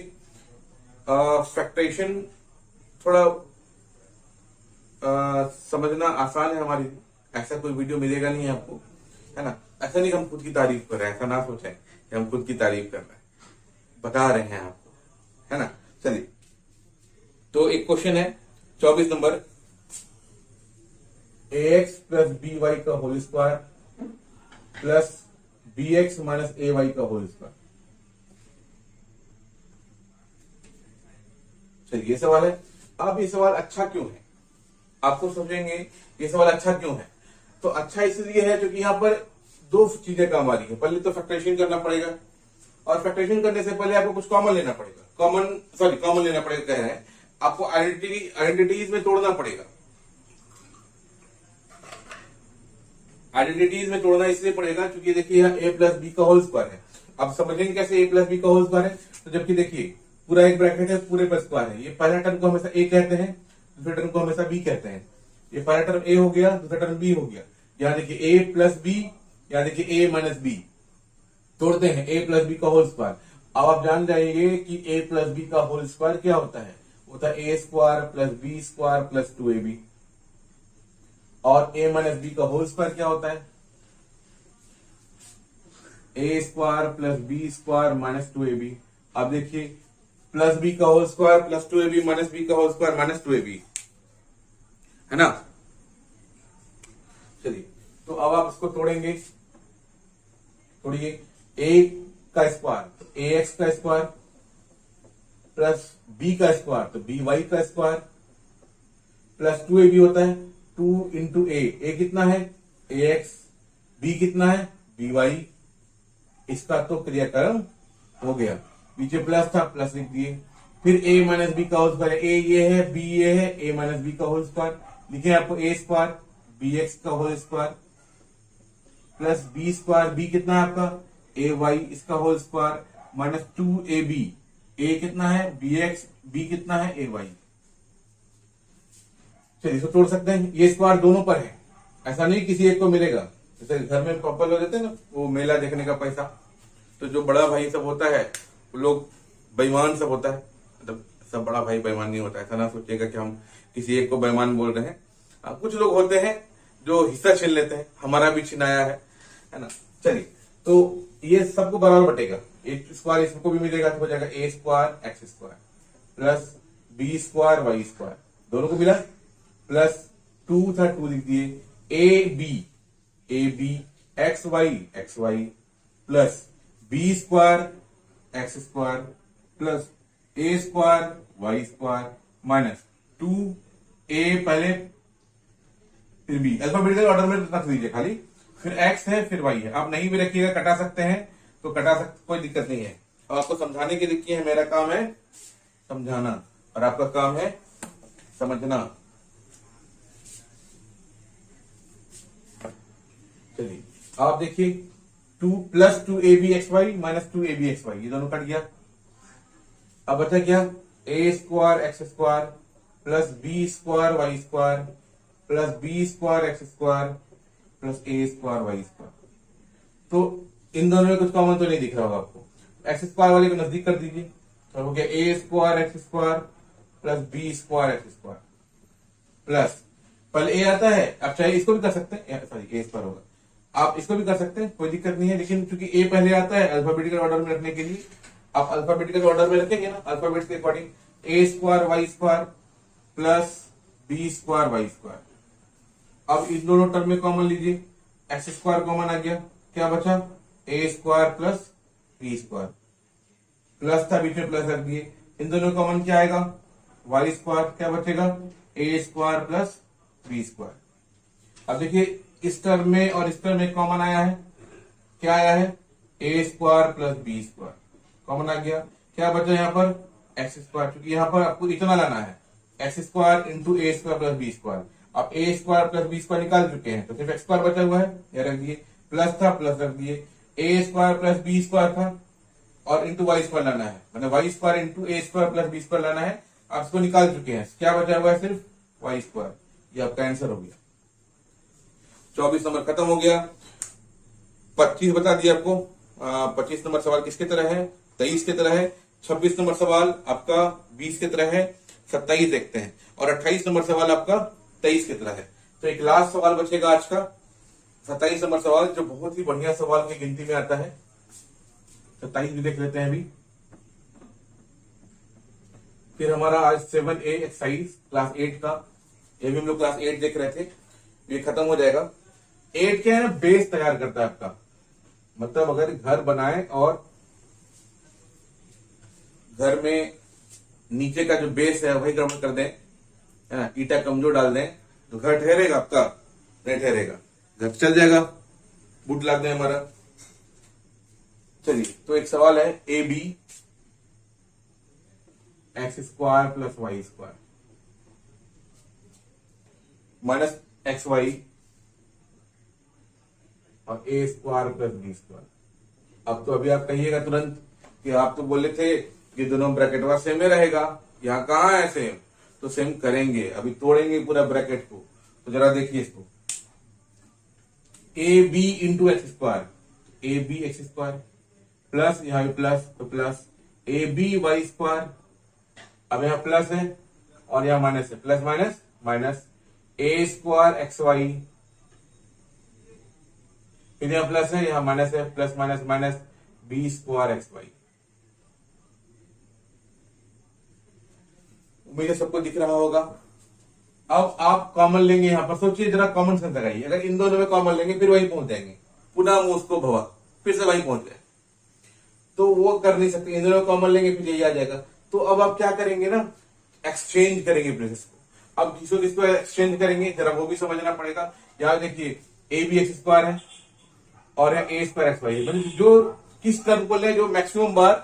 फैक्टरेशन थोड़ा समझना आसान है हमारी, ऐसा कोई वीडियो मिलेगा नहीं आपको, है ना। ऐसा नहीं कि हम खुद की तारीफ कर रहे हैं, ऐसा ना सोचें कि हम खुद की तारीफ कर रहे हैं, बता रहे हैं आपको, है ना। चलिए तो एक क्वेश्चन है 24 number, ax plus b y का whole square plus b x minus a y का होल स्क्वायर। चलिए ये सवाल है। अब ये सवाल अच्छा क्यों है, आपको सोचेंगे ये सवाल अच्छा क्यों है। तो अच्छा इसलिए है क्योंकि यहाँ पर दो चीजें काम आ रही है। पहले तो फैक्टरेशन करना पड़ेगा और फैक्टरेशन करने से पहले आपको कुछ कॉमन लेना पड़ेगा, कॉमन लेना पड़ेगा कह रहे हैं, आपको आइडेंटिटीज में तोड़ना पड़ेगा। आइडेंटिटीज में तोड़ना इसलिए पड़ेगा क्योंकि देखिए यहाँ a प्लस बी का होल स्क्वायर है। अब समझेंगे कैसे a प्लस बी का होल स्क्वायर है, तो जबकि देखिए पूरा एक ब्रैकेट है, पूरे पर स्क्वायर है। ये पहला टर्म को हमेशा a कहते हैं, दूसरे टर्म को हमेशा b कहते हैं। ये पहला टर्म a हो गया, दूसरा टर्म b हो गया। यहाँ देखिए a प्लस बी, यहाँ देखिए a माइनस बी, तोड़ते हैं a प्लस बी का होल स्क्वायर। अब आप जान जाएंगे कि a प्लस बी का होल स्क्वायर क्या होता है, होता है a square plus b square plus 2ab। और a माइनस बी का होल स्क्वायर क्या होता है, a square plus b square minus 2ab। अब देखिए प्लस बी का whole square plus 2ab minus b का होल स्क्वायर माइनस 2ab, है ना। चलिए, तो अब आप इसको तोड़ेंगे, तोड़िए। ए का स्क्वायर तो ए एक्स का स्क्वायर प्लस बी का स्क्वायर तो बी वाई का स्क्वायर प्लस 2ab होता है 2 इंटू ए कितना है ए एक्स, बी कितना है बी वाई, इसका तो क्रियाकरण हो गया, पीछे प्लस था प्लस लिख दिए। फिर a माइनस बी का होल स्क्वायर, ए ये है बी ये है, a माइनस बी का होल स्क्वायर लिखे आपको ए स्क्वायर बी एक्स का whole square plus b square, b कितना है आपका ए वाई, इसका whole square minus 2ab, a कितना है बी एक्स, बी कितना है ए वाई। चलिए इसको तोड़ सकते हैं, ये स्क्वायर दोनों पर है, ऐसा नहीं किसी एक को मिलेगा। जैसे घर में कपल हो जाते हैं ना, वो मेला देखने का पैसा, तो जो बड़ा भाई सब होता है वो लोग बेईमान सब होता है, मतलब सब बड़ा भाई बेईमान नहीं होता है, ऐसा ना सोचिएगा कि हम किसी एक को बेईमान बोल रहे हैं। कुछ लोग होते हैं जो हिस्सा छीन लेते हैं, हमारा भी छिनाया है ना। चलिए, तो ये सबको बराबर बटेगा, एक स्क्वायर इसको भी मिलेगा तो हो जाएगा a square x square plus b square y square, दोनों को मिला प्लस 2 था 2 लिख दिए, a b x y plus b square x square plus a square y square minus 2a पहले फिर बी, अल्फाबेटिकल ऑर्डर में रख दीजिए खाली, फिर x है फिर y है, आप नहीं भी रखिएगा, कटा सकते हैं तो कटा सकते, कोई दिक्कत नहीं है। और आपको समझाने के लिए है, मेरा काम है समझाना और आपका काम है समझना। चलिए आप देखिए 2 plus 2ab xy minus 2ab xy, ये दोनों कट गया। अब बचा क्या a square x square plus b square y square plus b square x square plus a square y square. तो इन दोनों में कुछ कॉमन तो नहीं दिख रहा होगा आपको, एक्स स्क्वायर वाले को नजदीक कर दीजिए, तो हो गया a square x square plus b square x square plus, पहले ए आता है, अब चाहे इसको भी कर सकते हैं, सॉरी ए स्क्वायर होगा, आप इसको भी कर सकते हैं, कोई दिक्कत नहीं है, लेकिन चूंकि ए पहले आता है अल्फाबेटिकल ऑर्डर में रखने के लिए आप अल्फाबेटिकल ऑर्डर में रखेंगे ना, अल्फाबेट के according a square y square plus b square y square. अब इन दोनों टर्म में कॉमन लीजिए, एक्स स्क्वायर कॉमन आ गया, क्या बचा a square plus b square, plus था बीच में प्लस रख दिए, इन दोनों कॉमन क्या आएगा वाई स्क्वायर, क्या बचेगा ए स्क्वायर प्लस बी स्क्वायर। अब देखिए इस टर्म में और इस टर्म में कॉमन आया है, क्या आया है a square plus b square common आ गया, क्या बचा यहाँ पर एक्स स्क्वायर, क्योंकि यहाँ पर आपको इतना लाना है एक्स स्क्वायर इंटू ए स्क्वायर प्लस बी स्क्वायर, आप ए स्क्वायर प्लस बी स्क्वायर निकाल चुके हैं तो सिर्फ एक्स स्क्वायर बचा हुआ है, ये रख दिए, प्लस था प्लस रख दिए, ए स्क्वायर प्लस बी स्क्वायर था और इंटू वाई स्क्वायर लाना है, मतलब वाई स्क्वायर इंटू ए स्क्वायर प्लस बी स्क्वायर लाना है, आप इसको निकाल चुके हैं, क्या बचा हुआ है सिर्फ वाई स्क्वायर, ये आपका आंसर हो गया। 24 नंबर खत्म हो गया। 25 बता दिया आपको, 25 नंबर सवाल किसके तरह है 23 की तरह है, 26 नंबर सवाल आपका 20 की तरह है, 27 देखते हैं, और 28 नंबर सवाल आपका 23 की तरह है। तो एक लास्ट सवाल बचेगा आज का 27 नंबर सवाल, जो बहुत ही बढ़िया सवाल की गिनती में आता है, 27 भी देख लेते हैं अभी। फिर हमारा आज 7A एक्सरसाइज क्लास 8 का, ये भी हम लोग क्लास 8 देख रहे थे, ये खत्म हो जाएगा। 8 क्या है ना, बेस तैयार करता है आपका, मतलब अगर घर बनाए और घर में नीचे का जो बेस है वही ग्राउंड कर दें, है ना, ईटा कमजोर डाल दें तो घर ठहरेगा आपका, नहीं ठहरेगा, घर चल जाएगा, बूट लाग दें हमारा। चलिए, तो एक सवाल है a b x square plus y square minus x y और a square plus b square. अब तो अभी आप कहिएगा तुरंत कि आप तो बोले थे कि दोनों ब्रैकेटवा सेम में रहेगा, यहाँ कहाँ है सेम, तो सेम करेंगे, अभी तोड़ेंगे पूरा ब्रैकेट को। तो जरा देखिए इसको, a b into x square, a b x square plus यहाँ भी प्लस तो plus a b y square, अब यहाँ प्लस है और यहाँ माइनस है, plus minus minus a square x y, फिर यहाँ प्लस है यहाँ माइनस है, plus minus minus b square x y. उम्मीद है सबको दिख रहा होगा। अब आप कॉमन लेंगे, यहां पर सोचिए जरा, कॉमन सेंस लगाइए। अगर इन दोनों में कॉमन लेंगे फिर वही पहुंच जाएंगे, पुनः मुझको भवा, फिर से वही पहुंच गए। तो वो कर नहीं सकते, इन दोनों में कॉमन लेंगे फिर यही आ जाएगा। तो अब आप क्या करेंगे ना, एक्सचेंज करेंगे प्लेसेस को। अब किसको किसको एक्सचेंज करेंगे जरा वो भी समझना पड़ेगा। यहाँ देखिए ए बी एक्स स्क्वायर है और है ए स्क्वायर एक्स वाई, मतलब जो किस टर्म को ले जो मैक्सिमम बार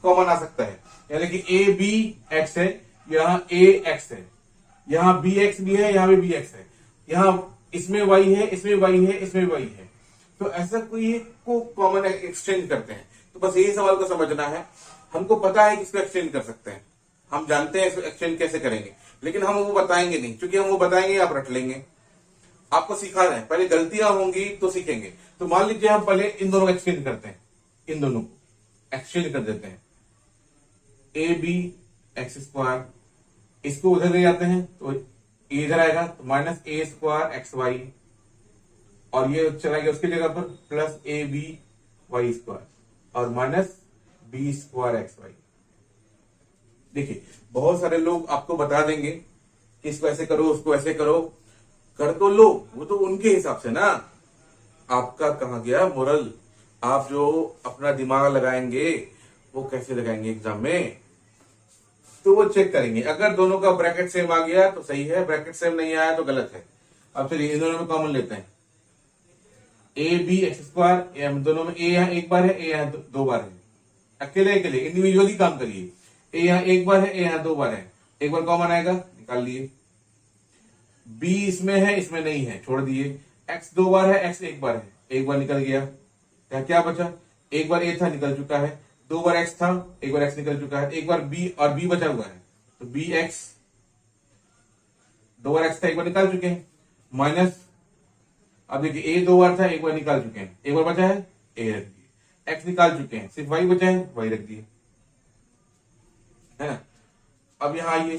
कॉमन आ सकता है। यानी कि ए बी एक्स है, यहाँ ए एक्स है, यहाँ बी एक्स भी है, यहाँ भी बी एक्स है, यहाँ इसमें वाई है, इसमें वाई है, इसमें वाई है। तो ऐसा कोई को कॉमन एक्सचेंज करते हैं। तो बस यही सवाल को समझना है। हमको पता है कि इसको एक्सचेंज कर सकते हैं, हम जानते हैं इसको एक्सचेंज कैसे करेंगे, लेकिन हम वो बताएंगे नहीं, क्योंकि हम वो बताएंगे आप रट लेंगे। आपको सिखाना है, पहले गलतियां होंगी तो सीखेंगे। तो मान लीजिए हम पहले इन दोनों को एक्सचेंज करते हैं, इन दोनों को एक्सचेंज कर देते हैं। ए बी एक्स स्क्वायर, इसको उधर ले जाते हैं तो इधर आएगा, तो minus a square x y, और ये चला गया उसकी जगह पर plus a b y square और minus b square x y. देखिए बहुत सारे लोग आपको बता देंगे कि इसको ऐसे करो, उसको ऐसे करो, कर तो लो, वो तो उनके हिसाब से ना। आपका कहाँ गया मोरल? आप जो अपना दिमाग लगाएंगे वो कैसे लगाएंगे एग्जाम में, तो वो चेक करेंगे। अगर दोनों का ब्रैकेट सेम आ गया तो सही है, ब्रैकेट सेम नहीं आया तो गलत है। अब चलिए इन दोनों में कॉमन लेते हैं। ए बी एक्स स्क्वायर, दोनों में ए यहाँ एक बार है, ए यहाँ दो बार है। अकेले अकेले इंडिविजुअली काम करिए। ए यहाँ एक बार है, ए यहाँ दो बार है, एक बार कॉमन आएगा, निकाल लिए। बी इसमें है, इसमें नहीं है, छोड़ दिए। एक्स दो बार है, एक्स एक बार है, एक बार निकल गया। क्या बचा? एक बार ए था, निकल चुका है। दो बार एक्स था, एक बार एक्स निकल चुका है। एक बार बी और बी बचा हुआ है, तो बी एक्स, दो बार एक्स था, एक बार निकाल चुके हैं, माइनस। अब देखिए ए दो बार था, एक बार निकाल चुके हैं, एक बार बचा है, ए रख दिए। एक्स निकाल चुके हैं, सिर्फ वाई बचा है, वाई रख दिए, है ना। अब यहां आइए,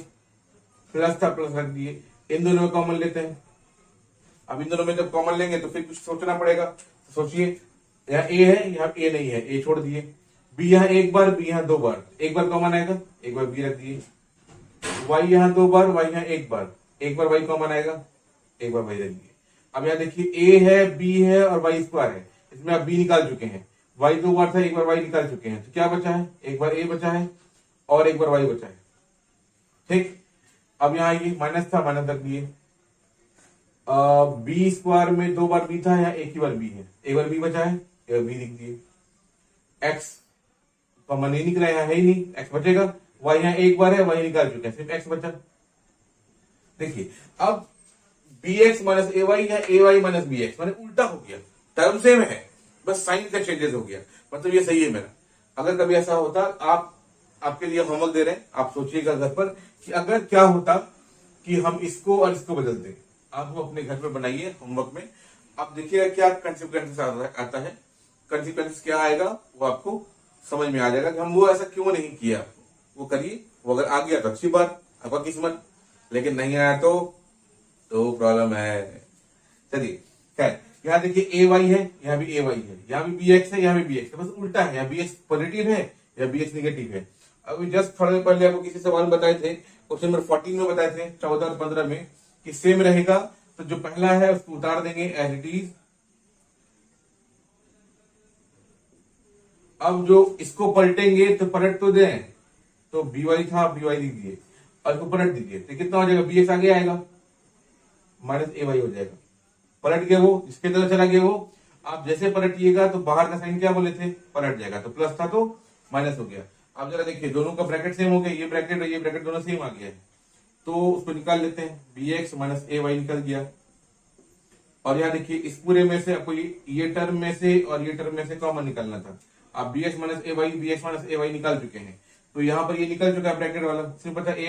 प्लस था, प्लस रख दिए। इन दोनों में कॉमन लेते हैं। अब इन दोनों में जब कॉमन लेंगे तो फिर कुछ सोचना पड़ेगा। तो सोचिए, यहाँ ए है, यहाँ ए नहीं है, ए छोड़ दिए। बी यहाँ एक बार, बी यहाँ दो बार, एक बार कॉमन आएगा, एक बार बी रख दिए। वाई यहाँ दो बार, वाई यहाँ एक बार वाई कॉमन आएगा, एक बार वाई रख दिए। अब यहाँ देखिए ए है, बी है और वाई स्क्वायर है, इसमें आप बी निकाल चुके हैं। वाई दो बार था, एक बार वाई निकाल चुके हैं, तो क्या बचा है? एक बार ए बचा है और एक बार वाई बचा है, ठीक। अब यहाँ ये माइनस था, माइनस रख दिए। बी स्क्वायर में दो बार बी था, यहाँ एक ही बार बी है, एक बार बी बचा है, एक बार बी लिख दिए। एक्स कॉमन नहीं निकला, यहाँ है ही नहीं, एक्स बचेगा। वाई यहाँ एक बार है, वाई निकाल चुके हैं, सिर्फ एक्स बचा। देखिए अब B x minus a Y या ए वाई माइनस बी एक्स, मैंने उल्टा हो गया, टर्म सेम है, बस साइन का चेंजेस हो गया, मतलब ये सही है मेरा। अगर कभी ऐसा होता, आपके लिए होमवर्क दे रहे हैं, आप सोचिएगा घर पर कि अगर क्या होता कि हम इसको और इसको बदलते। आप वो अपने घर पर बनाइए होमवर्क में, आप देखिएगा क्या कंसिक्वेंसेस आता है। कंसिक्वेंसेस क्या आएगा वो आपको समझ में आ जाएगा कि हम वो ऐसा क्यों नहीं किया। वो करिए, वो अगर आ गया तो अच्छी बात, आपका किस्मत, लेकिन नहीं आया तो प्रॉब्लम है। चलिए खैर, यहाँ देखिए ए वाई है, यहाँ भी ए वाई है, यहाँ भी बी एक्स है, यहाँ भी बी एक्स है, बस उल्टा है, यहाँ बी एक्स पॉजिटिव है या बी एक्स निगेटिव है। अभी जस्ट थोड़ा देर पहले आपको किसी सवाल में बताए थे, क्वेश्चन नंबर 14 में बताए थे, 14 और 15 में, कि सेम रहेगा तो जो पहला है उसको उतार देंगे एज इट इज। अब जो इसको पलटेंगे तो पलट तो दें, तो बी वाई था, बी वाई लिख दिए और इसको पलट दीजिए, तो कितना हो जाएगा? बी एक्स आगे आएगा, माइनस ए वाई हो जाएगा। पलट गया वो, इसके तरह चला गया वो। आप जैसे पलटिएगा तो बाहर का साइन क्या बोले थे? पलट जाएगा, तो प्लस था तो माइनस हो गया। आप जरा देखिए, दोनों का ब्रैकेट सेम हो गया, ये ब्रैकेट और ये ब्रैकेट दोनों सेम आ गया है, तो उसको निकाल लेते हैं। B x minus a Y निकल गया। और यहाँ देखिए, इस पूरे में से आपको ये टर्म में से और ये टर्म में से कॉमन निकालना था। आप b x minus a Y, B x minus a y निकाल चुके हैं, तो यहाँ पर ये निकल चुका है ब्रैकेट वाला, सिर्फ बचा ए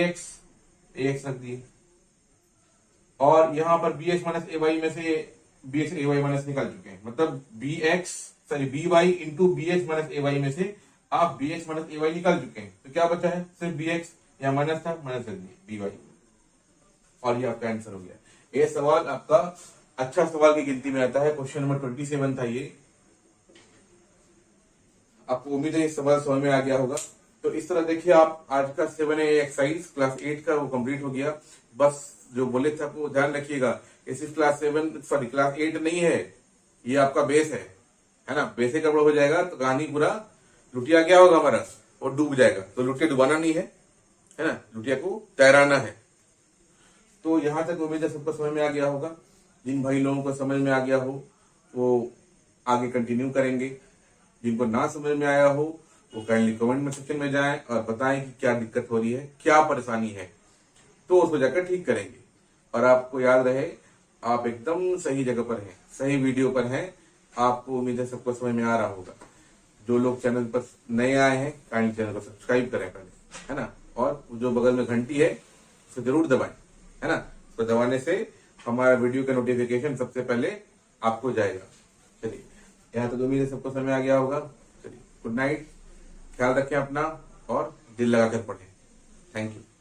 एक्स रख दिए। और यहाँ पर b x minus a y में से b x a y minus निकाल चुके हैं, मतलब b y into b x minus a y में से आप b x minus a y निकाल चुके हैं, तो क्या बचा है? सिर्फ बी एक्स, यहाँ माइनस था, माइनस रख दिए बी वाई, और ये आपका आंसर हो गया। ये सवाल आपका अच्छा सवाल की गिनती में आता है, क्वेश्चन नंबर 27 था ये। आपको उम्मीद है ये सवाल समझ में आ गया होगा। तो इस तरह देखिए आप आज का 7A एक्सरसाइज क्लास 8 का वो कंप्लीट हो गया। बस जो बोले थे आपको ध्यान रखिएगा, ये सिर्फ क्लास 8 नहीं है, ये आपका बेस है ना। बेसे गड़बड़ हो जाएगा तो कहानी पूरा लुटिया क्या होगा हमारा, वो डूब जाएगा। तो लुटिया डुबाना नहीं है ना, लुटिया को तैराना है। तो यहां तक उम्मीद है सबको समझ में आ गया होगा। जिन भाई लोगों को समझ में आ गया हो वो आगे कंटिन्यू करेंगे, जिनको ना समझ में आया हो वो काइंडली कमेंट में सेक्शन में जाएं और बताएं कि क्या दिक्कत हो रही है, क्या परेशानी है, तो उसको जाकर ठीक करेंगे। और आपको याद रहे आप एकदम सही जगह पर हैं, सही वीडियो पर हैं। आपको उम्मीद है सबको समझ में आ रहा होगा। जो लोग चैनल पर नए आए हैं काइंडली चैनल को सब्सक्राइब करें पहले, है ना। और जो बगल में घंटी है उसे जरूर दबाएं, है ना। उसको दबाने से हमारा वीडियो का नोटिफिकेशन सबसे पहले आपको जाएगा। चलिए यहाँ तक उम्मीद है सबको समझ में आ गया होगा। चलिए गुड नाइट, ख्याल रखें अपना और दिल लगाकर पढ़ें। Thank you.